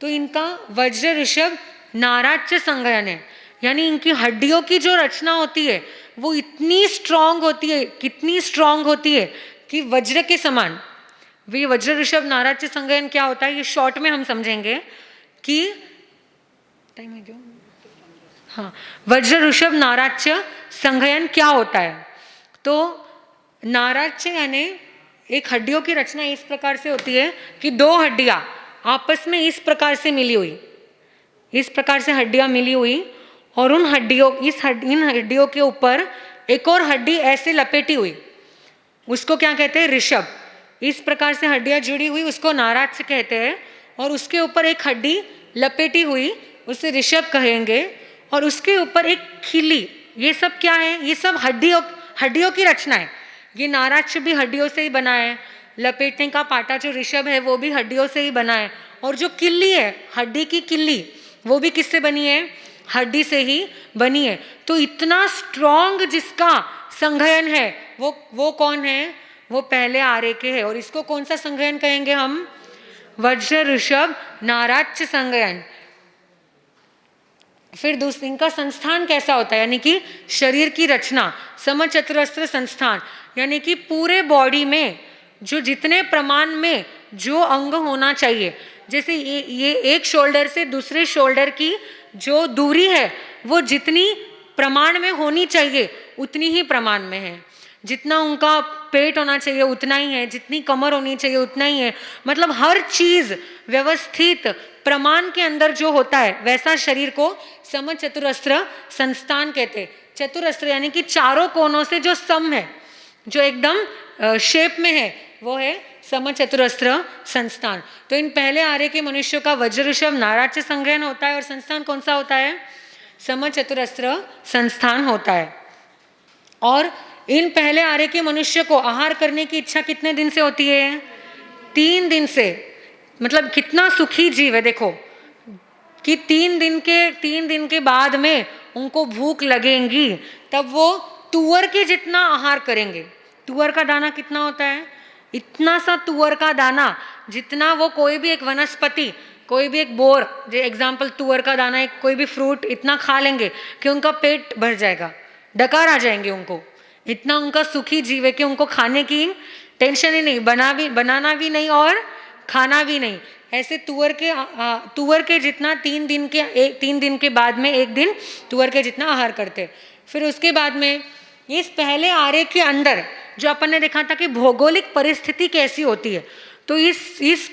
तो इनका वज्र ऋषभ नाराच्य संघयन है, यानी इनकी हड्डियों की जो रचना होती है वो इतनी स्ट्रांग होती है, कितनी स्ट्रांग होती है कि वज्र के समान। वे वज्र ऋषभ नाराच्य संघयन क्या होता है, ये शॉर्ट में हम समझेंगे कि टाइम है क्यों? हाँ, वज्र ऋषभ नाराच्य संघयन क्या होता है? तो नाराच्य यानी एक हड्डियों की रचना इस प्रकार से होती है कि 2 हड्डियां आपस में इस प्रकार से मिली हुई, इस प्रकार से हड्डियां मिली हुई, और उन हड्डियों इन हड्डियों के ऊपर एक और हड्डी ऐसे लपेटी हुई, उसको क्या कहते हैं? ऋषभ। इस प्रकार से हड्डियां जुड़ी हुई उसको नाराज कहते हैं, और उसके ऊपर एक हड्डी लपेटी हुई उसे ऋषभ कहेंगे, और उसके ऊपर एक खिली, ये सब क्या है? ये सब हड्डियों की रचना है। ये नाराज भी हड्डियों से ही बना है, लपेटने का पाटा जो ऋषभ है वो भी हड्डियों से ही बना है, और जो किल्ली है, हड्डी की किल्ली, वो भी किससे बनी है? हड्डी से ही बनी है। तो इतना स्ट्रॉन्ग जिसका संघयन है वो कौन है? वो पहले आरेके है, और इसको कौन सा संघयन कहेंगे हम? वज्र ऋषभ नाराज संघयन। फिर इनका संस्थान कैसा होता है, यानी कि शरीर की रचना, समचतुरस्र संस्थान, यानी कि पूरे बॉडी में जो जितने प्रमाण में जो अंग होना चाहिए, जैसे ये एक शोल्डर से दूसरे शोल्डर की जो दूरी है वो जितनी प्रमाण में होनी चाहिए उतनी ही प्रमाण में है, जितना उनका पेट होना चाहिए उतना ही है, जितनी कमर होनी चाहिए उतना ही है, मतलब हर चीज व्यवस्थित प्रमाण के अंदर जो होता है वैसा शरीर को समचतुरस्र संस्थान कहते हैं। चतुरस्र यानी कि चारों कोनों से जो सम है, जो एकदम शेप में है, वो है समचतुरस्र संस्थान। तो इन पहले आर्य के मनुष्यों का वज्र ऋषभ नाराज संघयन होता है, और संस्थान कौन सा होता है? समचतुरस्र संस्थान होता है। और इन पहले आर्य के मनुष्य को आहार करने की इच्छा कितने दिन से होती है? 3 दिन से। मतलब कितना सुखी जीव है, देखो कि 3 दिन के बाद में उनको भूख लगेगी, तब वो तुअर के जितना आहार करेंगे। तुअर का दाना कितना होता है? इतना सा तुअर का दाना जितना वो कोई भी एक वनस्पति, कोई भी एक बोर, जो एग्जाम्पल तुअर का दाना, एक कोई भी फ्रूट इतना खा लेंगे कि उनका पेट भर जाएगा, डकार आ जाएंगे उनको। इतना उनका सुखी जीव है कि उनको खाने की टेंशन ही नहीं, बनाना भी नहीं और खाना भी नहीं। ऐसे तुअर के जितना 3 दिन के बाद में एक दिन तुअर के जितना आहार करते। फिर उसके बाद में इस पहले आर्य के अंदर जो अपन ने देखा था कि भौगोलिक परिस्थिति कैसी होती है, तो इस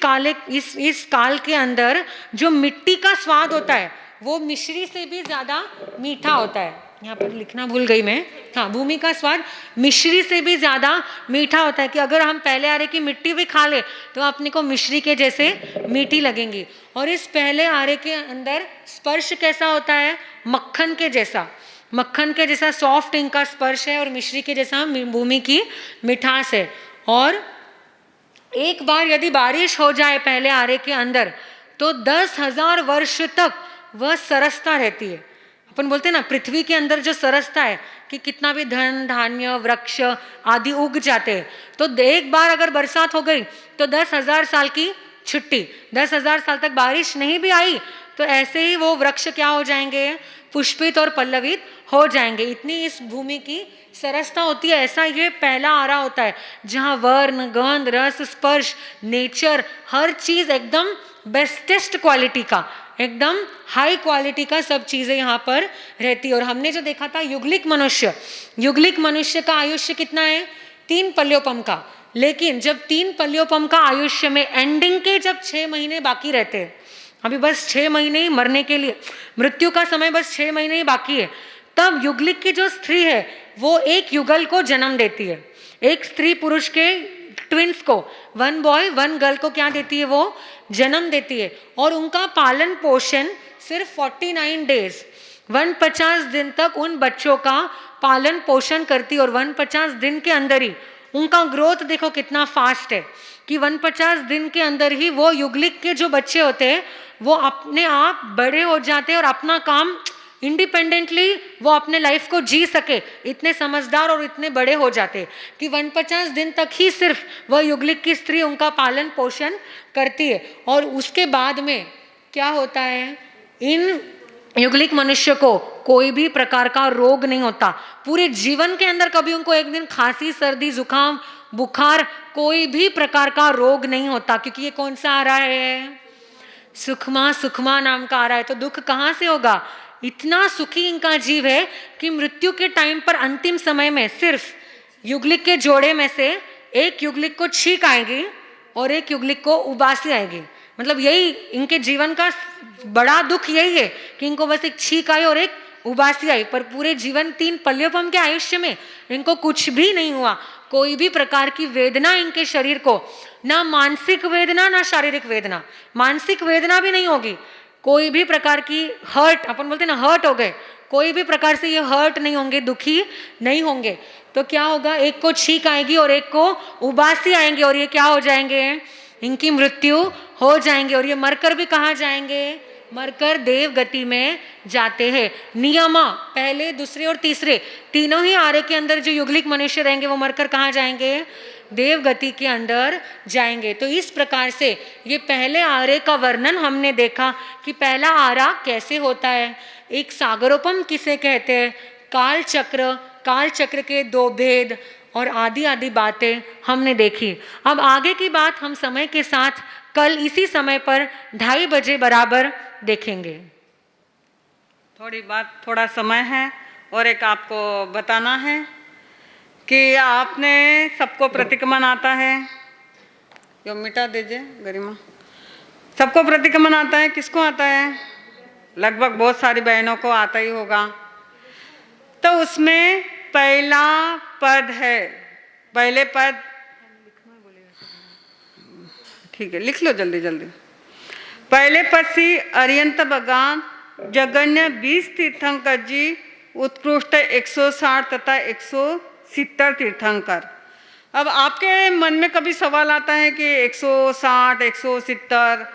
काल के अंदर जो मिट्टी का स्वाद होता है वो मिश्री से भी ज्यादा मीठा होता है। यहाँ पर लिखना भूल गई मैं, हाँ, भूमि का स्वाद मिश्री से भी ज्यादा मीठा होता है, कि अगर हम पहले आर्य की मिट्टी भी खा ले तो अपने को मिश्री के जैसे मीठी लगेंगी। और इस पहले आर्य के अंदर स्पर्श कैसा होता है? मक्खन के जैसा सॉफ्ट इनका स्पर्श है, और मिश्री के जैसा भूमि की मिठास है। और एक बार यदि बारिश हो जाए पहले आर्य के अंदर तो 10,000 वर्ष तक वह सरसता रहती है। अपन बोलते हैं ना, पृथ्वी के अंदर जो सरसता है कि कितना भी धन धान्य वृक्ष आदि उग जाते हैं, तो एक बार अगर बरसात हो गई तो 10,000 साल की छुट्टी, 10,000 साल तक बारिश नहीं भी आई तो ऐसे ही वो वृक्ष क्या हो जाएंगे? पुष्पित और पल्लवित हो जाएंगे। इतनी इस भूमि की सरसता होती है। ऐसा ये पहला आरा होता है जहाँ वर्ण गंध रस स्पर्श नेचर हर चीज एकदम बेस्टेस्ट क्वालिटी का, एकदम हाई क्वालिटी का सब चीजें यहाँ पर रहती है। और हमने जो देखा था युगलिक मनुष्य का आयुष्य कितना है? 3 पल्योपम का। लेकिन जब 3 पल्योपम का आयुष्य में एंडिंग के जब 6 महीने बाकी रहते हैं, अभी बस 6 महीने ही मरने के लिए, मृत्यु का समय बस 6 महीने ही बाकी है, तब युगलिक की जो स्त्री है वो एक युगल को जन्म देती है। एक स्त्री पुरुष के ट्विंस को, 1 बॉय 1 गर्ल को क्या देती है? वो जन्म देती है। और उनका पालन पोषण सिर्फ 49 डेज, 150 दिन तक उन बच्चों का पालन पोषण करती है। और 150 दिन के अंदर ही उनका ग्रोथ देखो कितना फास्ट है कि 150 दिन के अंदर ही वो युगलिक के जो बच्चे होते हैं वो अपने आप बड़े हो जाते हैं और अपना काम इंडिपेंडेंटली वो अपने लाइफ को जी सके, इतने समझदार और इतने बड़े हो जाते कि 150 दिन तक ही सिर्फ वह युगलिक की स्त्री उनका पालन पोषण करती है। और उसके बाद में क्या होता है? इन युगलिक मनुष्य को कोई भी प्रकार का रोग नहीं होता पूरे जीवन के अंदर। कभी उनको एक दिन खांसी सर्दी जुकाम बुखार कोई भी प्रकार का रोग नहीं होता, क्योंकि ये कौन सा आ रहा है? सुखमा नाम का आ रहा है। तो दुख कहाँ से होगा? इतना सुखी इनका जीव है कि मृत्यु के टाइम पर अंतिम समय में सिर्फ युगलिक के जोड़े में से एक युगलिक को छींक आएगी और एक युगलिक को उबासी आएगी। मतलब यही इनके जीवन का बड़ा दुख यही है कि इनको बस एक छींक आई और एक उबासी आई, पर पूरे जीवन 3 पल्योपम के आयुष्य में इनको कुछ भी नहीं हुआ, कोई भी प्रकार की वेदना इनके शरीर को, ना मानसिक वेदना ना शारीरिक वेदना, मानसिक वेदना भी नहीं होगी, कोई भी प्रकार की हर्ट, अपन बोलते हैं ना हर्ट हो गए, कोई भी प्रकार से ये हर्ट नहीं होंगे, दुखी नहीं होंगे। तो क्या होगा, एक को छींक आएगी और एक को उबासी आएंगे और ये क्या हो जाएंगे, इनकी मृत्यु हो जाएंगे और ये मरकर भी कहाँ जाएंगे, मरकर देव गति में जाते हैं। नियमा पहले दूसरे और तीसरे तीनों ही आर्य के अंदर जो युगलिक मनुष्य रहेंगे वो मरकर कहाँ जाएंगे, देव गति के अंदर जाएंगे। तो इस प्रकार से ये पहले आर्य का वर्णन हमने देखा कि पहला आरा कैसे होता है, एक सागरोपम किसे कहते हैं, काल चक्र के 2 भेद और आदि आदि बातें हमने देखी। अब आगे की बात हम समय के साथ कल इसी समय पर 2:30 बजे बराबर देखेंगे। थोड़ा समय है और एक आपको बताना है कि आपने सबको प्रतिक्रमण आता है, यो मिटा दीजिए गरिमा, सबको प्रतिक्रमण आता है, किसको आता है, लगभग बहुत सारी बहनों को आता ही होगा। तो उसमें पहला पद है, पहले पद ठीक है लिख लो जल्दी जल्दी। पहले पद से अरियंत भगवान जगन्य 20 तीर्थंकर जी, उत्कृष्ट 160 तथा 170 तीर्थंकर। अब आपके मन में कभी सवाल आता है कि 160, 170,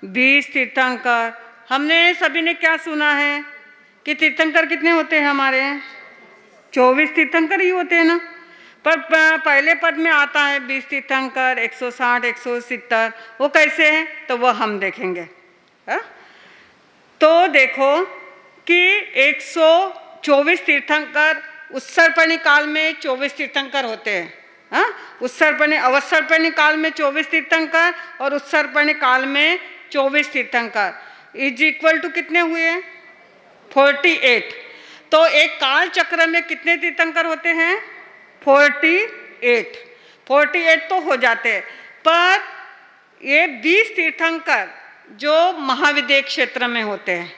20 तीर्थंकर, हमने सभी ने क्या सुना है कि तीर्थंकर कितने होते हैं हमारे, 24 तीर्थंकर ही होते हैं ना, पर पहले पद में आता है 20 तीर्थंकर, 160, 170, वो कैसे है तो वो हम देखेंगे। तो देखो कि 124 तीर्थंकर उत्सर्पणी काल में 24 तीर्थंकर होते हैं, उत्सर्पणी अवसर्पणी काल में 24 तीर्थंकर और उत्सर्पणी काल में 24 तीर्थंकर इज इक्वल टू कितने हुए, 48। तो एक काल चक्र में कितने तीर्थंकर होते हैं, 48 तो हो जाते हैं। पर ये 20 तीर्थंकर जो महाविदेह क्षेत्र में होते हैं,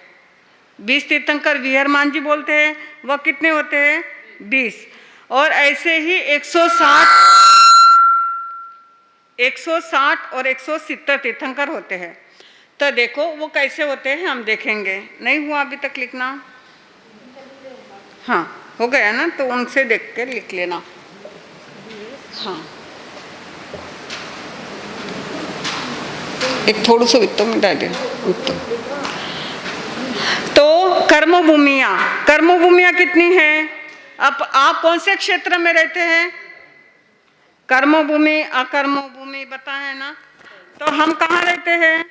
20 तीर्थंकर विहरमान जी बोलते हैं, वह कितने होते हैं, 20। और ऐसे ही 160 और 170 तीर्थंकर होते हैं। तो देखो वो कैसे होते हैं हम देखेंगे। नहीं हुआ अभी तक लिखना, हाँ हो गया ना, तो उनसे देख कर लिख लेना। हाँ एक थोड़ा सा वित्तों में डालिए। तो कर्मभूमियाँ कितनी हैं, अब आप कौन से क्षेत्र में रहते हैं, कर्मभूमि अकर्मभूमि बता है ना, तो हम कहाँ रहते हैं,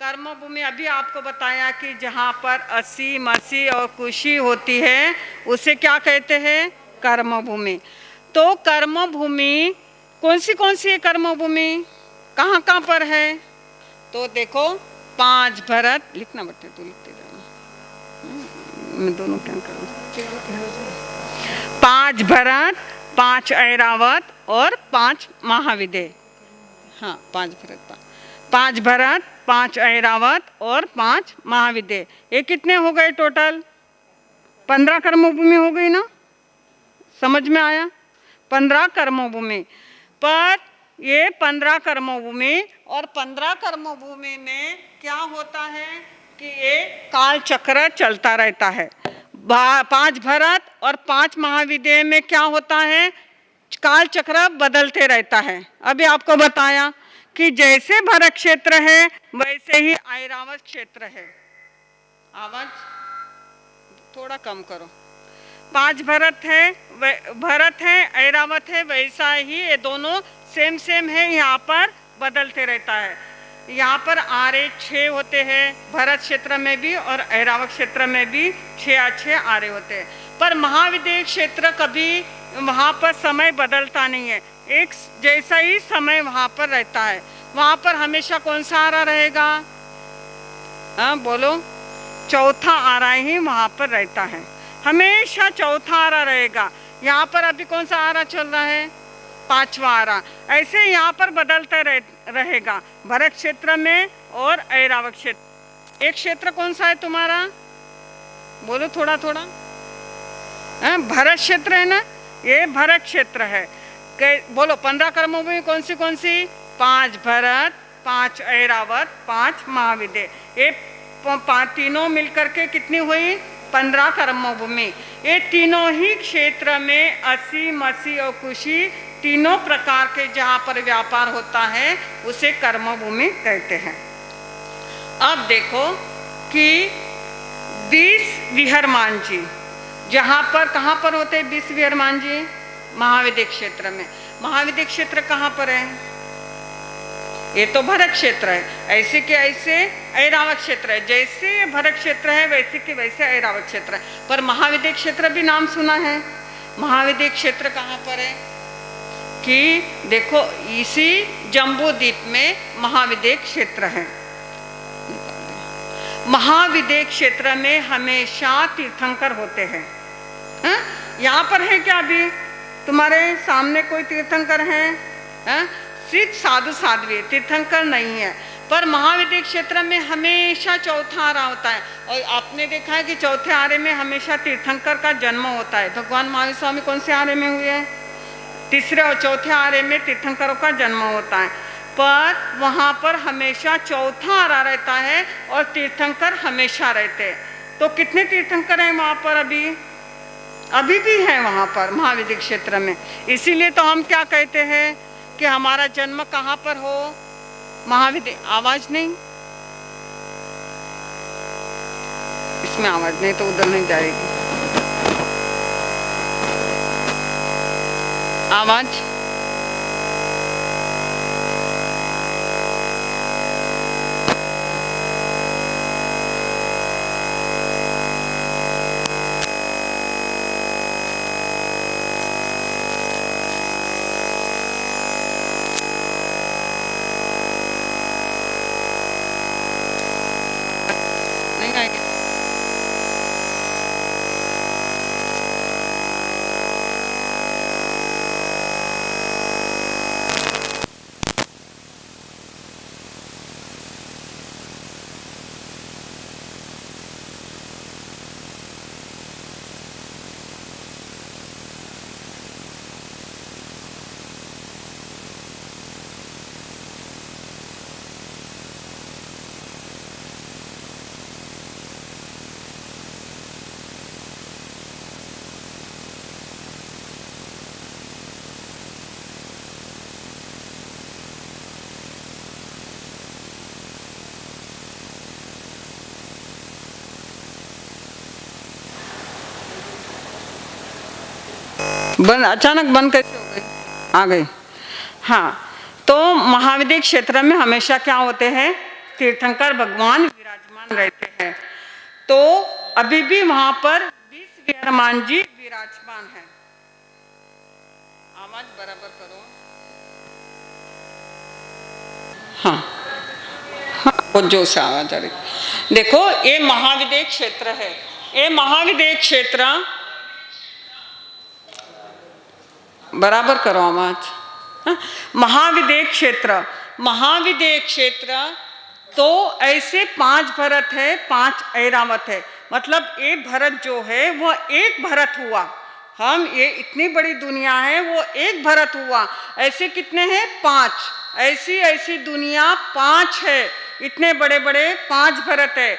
कर्मभूमि अभी आपको बताया कि जहाँ पर असी मसी और खुशी होती है उसे क्या कहते हैं, कर्मभूमि। तो कर्मभूमि कौन सी है, कर्मभूमि कहाँ पर है, तो देखो 5 भरत, लिखना बच्चे तो लिखते जाना, मैं दोनों क्या करूँ, 5 भरत, 5 ऐरावत और 5 महाविदेह। हाँ 5 भरत, 5 ऐरावत और 5 महाविदेह, ये कितने हो गए टोटल, 15 कर्मभूमि हो गई ना, समझ में आया, 15 कर्मभूमि। पर ये 15 कर्मभूमि और 15 कर्मभूमि में क्या होता है कि ये काल चक्र चलता रहता है। 5 भरत और 5 महाविदेह में क्या होता है, काल चक्र बदलते रहता है। अभी आपको बताया कि जैसे भरत क्षेत्र है वैसे ही ऐरावत क्षेत्र है। आवाज थोड़ा कम करो। 5 भरत है ऐरावत है, वैसा ही ये दोनों सेम है, यहाँ पर बदलते रहता है। यहाँ पर आरे 6 होते हैं, भरत क्षेत्र में भी और ऐरावत क्षेत्र में भी 6 आरे होते हैं। पर महाविदेह क्षेत्र कभी वहाँ पर समय बदलता नहीं है, एक जैसा ही समय वहाँ पर रहता है। वहाँ पर हमेशा कौन सा आरा रहेगा, हाँ बोलो, चौथा आरा ही वहाँ पर रहता है, हमेशा चौथा आरा रहेगा। यहाँ पर अभी कौन सा आरा चल रहा है, 5वां आरा। ऐसे यहाँ पर बदलता रहेगा भरत क्षेत्र में और ऐरावत क्षेत्र। एक क्षेत्र कौन सा है तुम्हारा, बोलो थोड़ा थोड़ा। भरत क्षेत्र है ना, ये भरत क्षेत्र है। बोलो 15 कर्मभूमि कौन सी? 5 भरत, 5 ऐरावत, 5 महाविद्य। ये तीनों मिलकर के कितनी हुई? 15 कर्मभूमि। ये तीनों ही क्षेत्र में असी, मसी और कुशी तीनों प्रकार के जहाँ पर व्यापार होता है उसे कर्मभूमि कहते हैं। अब देखो कि 20 विहरमान जी जहाँ पर, कहाँ पर होते हैं 20 विहरमान जी? महाविद्य क्षेत्र में। महाविद्य क्षेत्र कहाँ पर है? ये तो भरत क्षेत्र है, ऐसे के ऐसे ऐरावत क्षेत्र है। जैसे ये भरत क्षेत्र है वैसे के वैसे ऐरावत क्षेत्र है। पर महाविद्य क्षेत्र भी नाम सुना है। महाविद्य क्षेत्र कहाँ पर है? कि देखो इसी जम्बू द्वीप में महाविद्य क्षेत्र है। महाविद्य क्षेत्र में हमेशा तीर्थंकर होते हैं। यहाँ पर है क्या? अभी तुम्हारे सामने कोई तीर्थंकर है? सिर्फ साधु साध्वी, तीर्थंकर नहीं है। पर महाविद्य क्षेत्र में हमेशा चौथा आरा होता है। और आपने देखा है कि चौथे आरे में हमेशा तीर्थंकर का जन्म होता है। भगवान महावीर स्वामी कौन से आरे में हुए हैं? तीसरे और चौथे आरे में तीर्थंकरों का जन्म होता है। पर वहाँ पर हमेशा चौथा आरा रहता है और तीर्थंकर हमेशा रहते हैं। तो कितने तीर्थंकर हैं वहाँ पर? अभी भी हैं वहाँ पर महाविद्य क्षेत्र में। इसीलिए तो हम क्या कहते हैं कि हमारा जन्म कहाँ पर हो? महाविद्य। आवाज नहीं, इसमें आवाज नहीं तो उधर नहीं जाएगी आवाज। नहीं आएगी। बंद, अचानक बंद कैसे हो गई? आ गई। हाँ, तो महाविद्य क्षेत्र में हमेशा क्या होते हैं? तीर्थंकर भगवान विराजमान रहते हैं। तो अभी भी वहां पर 20 विहरमान जी विराजमान हैं। आवाज बराबर करो। हाँ हाँ, बहुत जोर से आवाज आ रही। देखो ये महाविद्य क्षेत्र है। ये महाविद्य क्षेत्र, बराबर करो आवाज। महाविद्य क्षेत्र, महाविद्य क्षेत्र तो ऐसे 5 भरत है, 5 ऐरावत है। मतलब एक भरत जो है वो एक भरत हुआ। हम ये इतनी बड़ी दुनिया है वो एक भरत हुआ। ऐसे कितने हैं? 5। ऐसी ऐसी दुनिया 5 है। इतने बड़े बड़े 5 भरत है,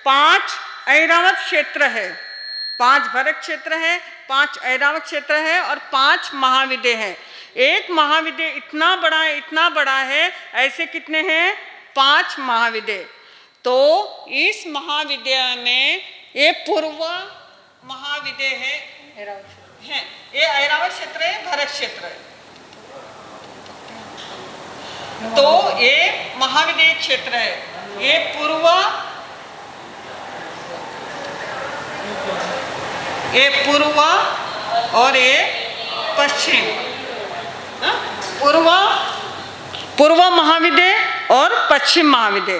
5 ऐरावत क्षेत्र है। 5 भरत क्षेत्र है, 5 ऐरावत क्षेत्र है और 5 महाविद्य है। एक महाविद्य इतना बड़ा है, इतना बड़ा है। ऐसे कितने हैं? 5 महाविद्य। तो इस महाविद्य में ये पूर्व महाविद्य है, ये ऐरावत क्षेत्र है, भरत क्षेत्र है। तो ये महाविद्य क्षेत्र है, ये पूर्व, ये पूर्व और ये पश्चिम। पूर्व महाविद्य और पश्चिम महाविद्य।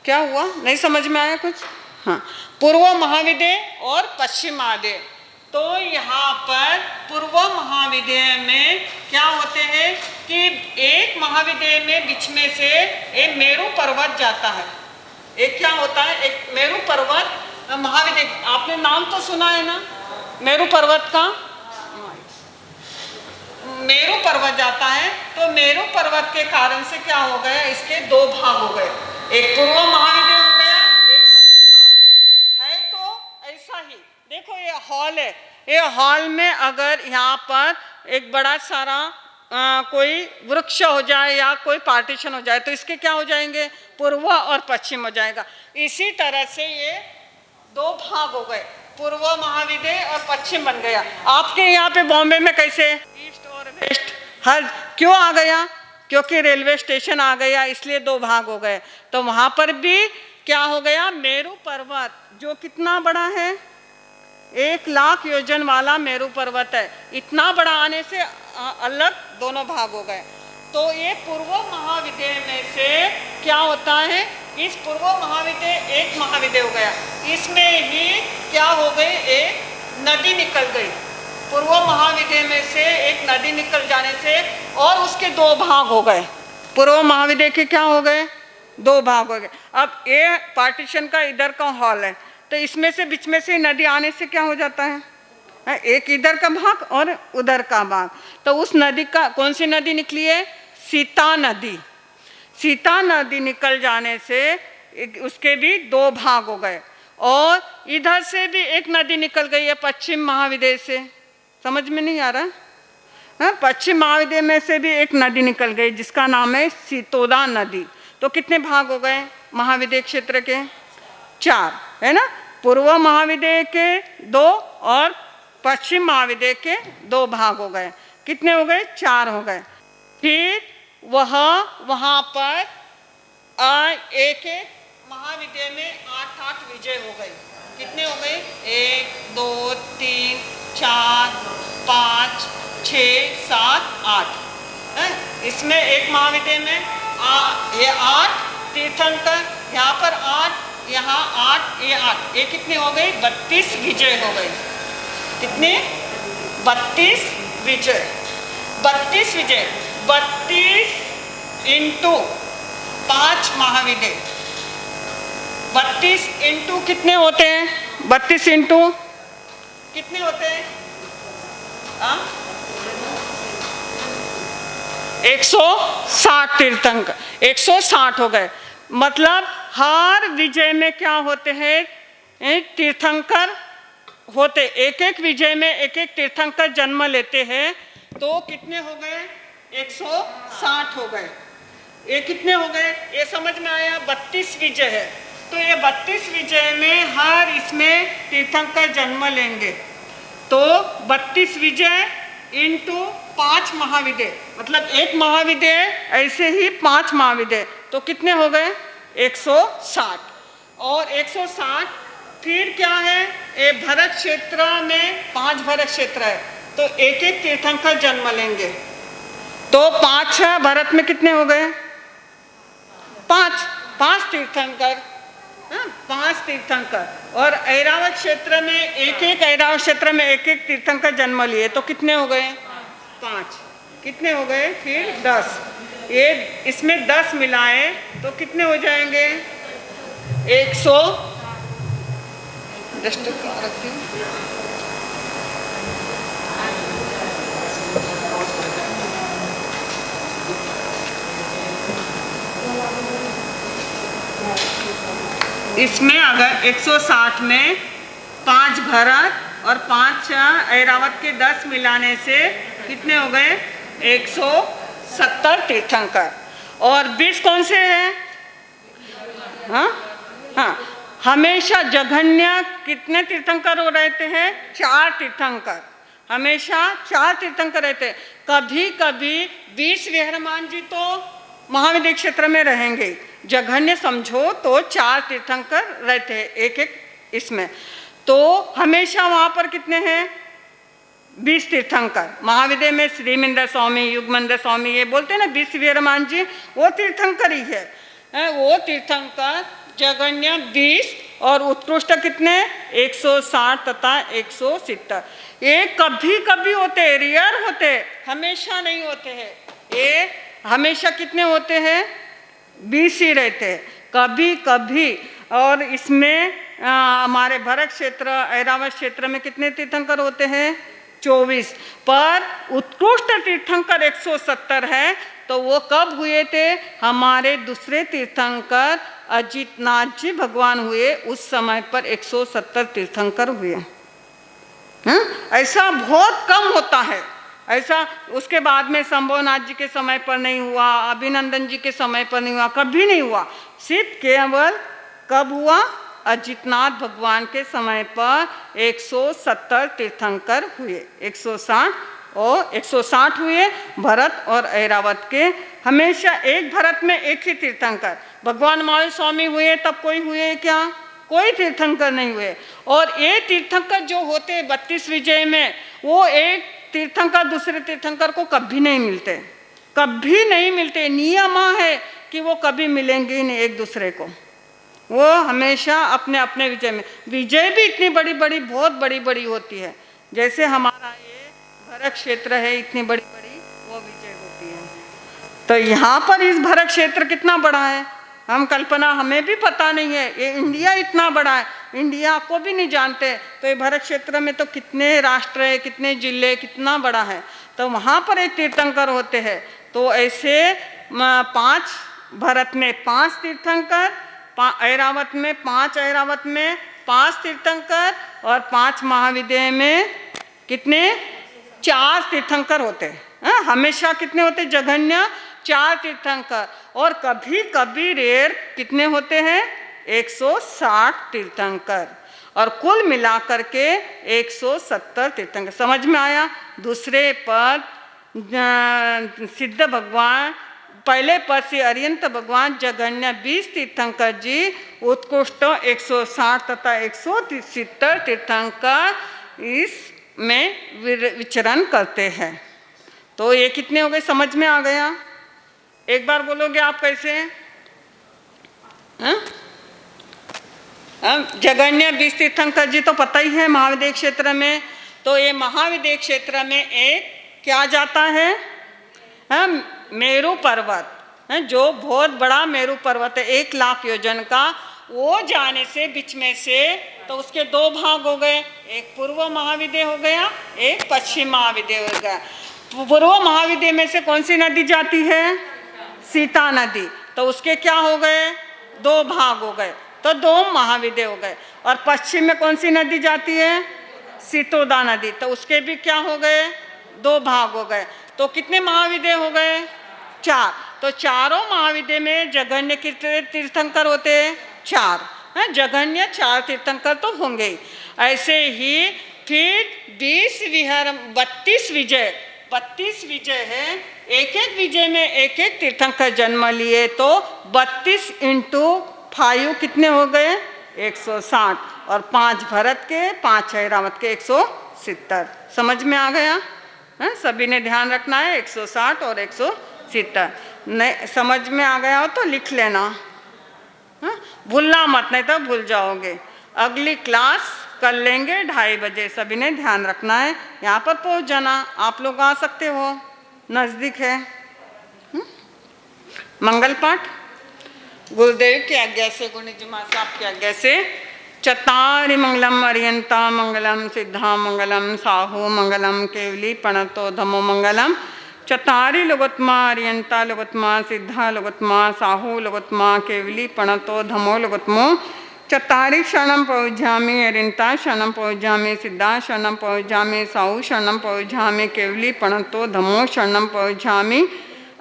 क्या हुआ? नहीं समझ में आया कुछ? हाँ, पूर्व महाविद्य और पश्चिम महाविद्य। तो यहाँ पर पूर्व महाविद्य में क्या होते हैं कि एक महाविद्य में बीच में से एक मेरू पर्वत जाता है। एक क्या होता है? एक मेरू पर्वत महाविद्य, आपने नाम तो सुना है ना मेरू पर्वत का? मेरू पर्वत जाता है तो मेरू पर्वत के कारण से क्या हो गया, इसके दो भाग हो गए, एक पूर्व महाविद्य हो गया, एक पश्चिम महाविद्य है। तो ऐसा ही देखो, ये हॉल है, ये हॉल में अगर यहाँ पर एक बड़ा सारा कोई वृक्ष हो जाए या कोई पार्टीशन हो जाए तो इसके क्या हो जाएंगे, पूर्व और पश्चिम हो जाएगा। इसी तरह से ये दो भाग हो गए, पूर्व महाविद्य और पश्चिम बन गया। आपके यहाँ पे बॉम्बे में कैसे ईस्ट और वेस्ट हर क्यों आ गया, क्योंकि रेलवे स्टेशन आ गया इसलिए दो भाग हो गए। तो वहाँ पर भी क्या हो गया, मेरू पर्वत जो कितना बड़ा है, 1,00,000 योजन वाला मेरू पर्वत है, इतना बड़ा आने से अलग दोनों भाग हो गए। तो ये पूर्व महाविद्य में से क्या होता है, इस पूर्व महाविद्य एक महाविद्य हो गया, इसमें ही क्या हो गई, एक नदी निकल गई। पूर्व महाविद्य में से एक नदी निकल जाने से और उसके दो भाग हो गए, पूर्व महाविद्य के क्या हो गए, दो भाग हो गए। अब ये पार्टीशन का इधर का हॉल है, तो इसमें से बीच में से नदी आने से क्या हो जाता है, एक इधर का भाग और उधर का भाग। तो उस नदी का, कौन सी नदी निकली है, सीता नदी। सीता नदी निकल जाने से उसके भी दो भाग हो गए, और इधर से भी एक नदी निकल गई है पश्चिम महाविद्य से। समझ में नहीं आ रहा है? पश्चिम महाविद्य में से भी एक नदी निकल गई जिसका नाम है सीतोदा नदी। तो कितने भाग हो गए महाविद्य क्षेत्र के, 4 है ना। पूर्व महाविद्य के 2 और पश्चिम महाविद्य के 2 भाग हो गए, कितने हो गए, 4 हो गए। फिर वहाँ पर एक एक महाविद्य में 8-8 विजय हो गए, कितने हो गए, 1 2 3 4 5 6 7 8 है। इसमें एक महाविद्य में ये 8 तीर्थंकर, यहाँ पर 8, यहाँ 8, ये 8, ये कितने हो गए, 32 विजय हो गए। कितने, 32 विजय, 32 विजय, 32 इंटू 5 महाविद्य, 32 इंटू कितने होते हैं, 32 इंटू कितने होते हैं, 160 तीर्थंकर, 160 हो गए। मतलब हर विजय में क्या होते हैं, तीर्थंकर होते, एक एक विजय में एक एक तीर्थंकर जन्म लेते हैं। तो कितने हो गए, 160 हो गए। ये कितने हो गए, ये समझ में आया, 32 विजय है। तो ये 32 विजय में हर इसमें तीर्थंकर जन्म लेंगे। तो 32 विजय इंटू 5 महाविद्य, मतलब एक महाविद्य ऐसे ही 5 महाविद्य, तो कितने हो गए, 160। और 160 फिर क्या है, ये भरत क्षेत्र में 5 भरत क्षेत्र है, तो एक एक तीर्थंकर जन्म लेंगे। तो 5 भरत में कितने हो गए, 5 तीर्थंकर, 5 तीर्थंकर। और ऐरावत क्षेत्र में एक एक, ऐरावत क्षेत्र में एक एक तीर्थंकर जन्म लिए, तो कितने हो गए, 5, कितने हो गए, फिर 10, ये इसमें 10 मिलाए तो कितने हो जाएंगे, 100। इसमें अगर 160 में 5 भरत और 5 ऐरावत के 10 मिलाने से कितने हो गए, 170 तीर्थंकर। और 20 कौन से हैं, हाँ, हमेशा जघन्य कितने तीर्थंकर हो रहते हैं, 4 तीर्थंकर, हमेशा 4 तीर्थंकर रहते हैं। कभी कभी 20 विहरमान जी तो महाविद्य क्षेत्र में रहेंगे, जघन्य समझो तो 4 तीर्थंकर रहते हैं एक एक इसमें। तो हमेशा वहाँ पर कितने हैं, 20 तीर्थंकर। महाविद्य में श्रीमिंदर स्वामी, युगमंदर स्वामी, ये बोलते हैं ना 20 विहरमान जी, वो तीर्थंकर ही है। वो तीर्थंकर जघन्य 20 और उत्कृष्ट कितने, 160 तथा 170। ये कभी कभी होते हैं, रेयर होते हैं, हमेशा नहीं होते हैं। ये हमेशा कितने होते हैं, 20 ही रहते हैं, कभी कभी। और इसमें हमारे भरत क्षेत्र, ऐरावत क्षेत्र में कितने तीर्थंकर होते हैं? 24। पर उत्कृष्ट तीर्थंकर 170 है। तो वो कब हुए थे? हमारे दूसरे तीर्थंकर अजितनाथ जी भगवान हुए, उस समय पर 170 तीर्थंकर हुए। ऐसा बहुत कम होता है। ऐसा उसके बाद में शंभुनाथ जी के समय पर नहीं हुआ, अभिनंदन जी के समय पर नहीं हुआ, कभी नहीं हुआ। सिर्फ केवल कब हुआ? अजितनाथ भगवान के समय पर 170 तीर्थंकर हुए। 160 हुए भरत और ऐरावत के। हमेशा एक भरत में एक ही तीर्थंकर। भगवान महावीर स्वामी हुए तब कोई हुए क्या? कोई तीर्थंकर नहीं हुए। और ये तीर्थंकर जो होते 32 विजय में, वो एक तीर्थंकर दूसरे तीर्थंकर को कभी नहीं मिलते, कभी नहीं मिलते। नियम है कि वो कभी मिलेंगे ही नहीं एक दूसरे को। वो हमेशा अपने अपने विजय में, विजय भी इतनी बड़ी बड़ी, बहुत बड़ी बड़ी होती है। जैसे हमारा ये भरत क्षेत्र है, इतनी बड़ी बड़ी वो विजय होती है। तो यहाँ पर इस भरत क्षेत्र कितना बड़ा है, हम कल्पना, हमें भी पता नहीं है। ये इंडिया इतना बड़ा है, इंडिया को भी नहीं जानते। तो ये भरत क्षेत्र में तो कितने राष्ट्र है, कितने जिले, कितना बड़ा है। तो वहाँ पर एक तीर्थंकर होते हैं। तो ऐसे 5 भरत में 5 तीर्थंकर, ऐरावत में 5, ऐरावत में 5 तीर्थंकर, और 5 महाविद्यालय में कितने? 4 तीर्थंकर होते हैं। हमेशा कितने होते? जघन्य 4 तीर्थंकर। और कभी कभी रेयर कितने होते हैं? 160 तीर्थंकर। और कुल मिलाकर के 170 तीर्थंकर। समझ में आया? दूसरे पद सिद्ध भगवान, पहले पद से अरियंत भगवान जघन्य 20 तीर्थंकर जी, उत्कृष्ट 160 तथा 170 तीर्थंकर इसमें विचरण करते हैं। तो ये कितने हो गए? समझ में आ गया? एक बार बोलोगे आप कैसे? जघन्य 20 तीर्थंकर जी तो पता ही है महाविद्य क्षेत्र में। तो ये महाविद्य क्षेत्र में एक क्या जाता है? मेरू पर्वत, जो बहुत बड़ा मेरू पर्वत है, 1 लाख योजन का। वो जाने से बीच में से तो उसके 2 भाग हो गए, एक पूर्व महाविद्य हो गया, एक पश्चिम महाविद्य हो गया। पूर्व महाविद्य में से कौन सी नदी जाती है? सीता नदी। तो उसके क्या हो गए? 2 भाग हो गए, तो 2 महाविद्य हो गए। और पश्चिम में कौन सी नदी जाती है? सितोदा नदी। तो उसके भी क्या हो गए? 2 भाग हो गए। तो कितने महाविद्य हो गए? 4। तो चारों महाविद्य में जघन्य कितने तीर्थंकर होते हैं? 4। जघन्य 4 तीर्थंकर तो होंगे ही। ऐसे ही फिर 20 विहर 32 विजय, 32 विजय है। एक एक विजय में एक एक तीर्थंकर जन्म लिए, तो 32 × 5 कितने हो गए? 160। और 5 भरत के, 5 ऐरावत के, 170। समझ में आ गया? सभी ने ध्यान रखना है। 160 और 170। नहीं समझ में आ गया हो तो लिख लेना, भूलना मत, नहीं तो भूल जाओगे। अगली क्लास कर लेंगे 2:30 बजे। सभी ने ध्यान रखना है, यहाँ पर पहुँच जाना। आप लोग आ सकते हो, नज़दीक है। मंगल पाठ गुरुदेव की आज्ञा से, गुरु जी साहब की आज्ञा से। चत्तारि मंगलम अरियंता मंगलम सिद्धा मंगलम साहू मंगलम केवली प्रणतो धमो मंगलम। चत्तारि लोगोत्मा अरियंता लोगोत्मा सिद्धा लोगोत्मा साहू लोगोत्मा केवली प्रणतो धमो लोगोत्मो। चत्तारि शरणं प्रयुज्यामि अरियंता शरणं प्रयुज्यामि सिद्धा शरणं प्रयुज्यामि साहू शरणं प्रयुज्यामि केवली प्रणतो धमो शरणं प्रयुज्यामि।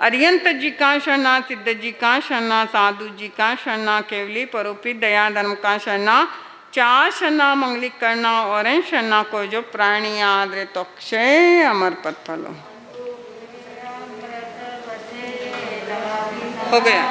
अरियंत जी का शरणा, सिद्ध जी का शरणा, साधु जी का शरणा, केवली परोपी दया धर्म का शरणा। 4 शरणा मंगलिक करना और शरणा को जो प्राणी आदरे तो अक्षय अमर पद फलो। हो गया।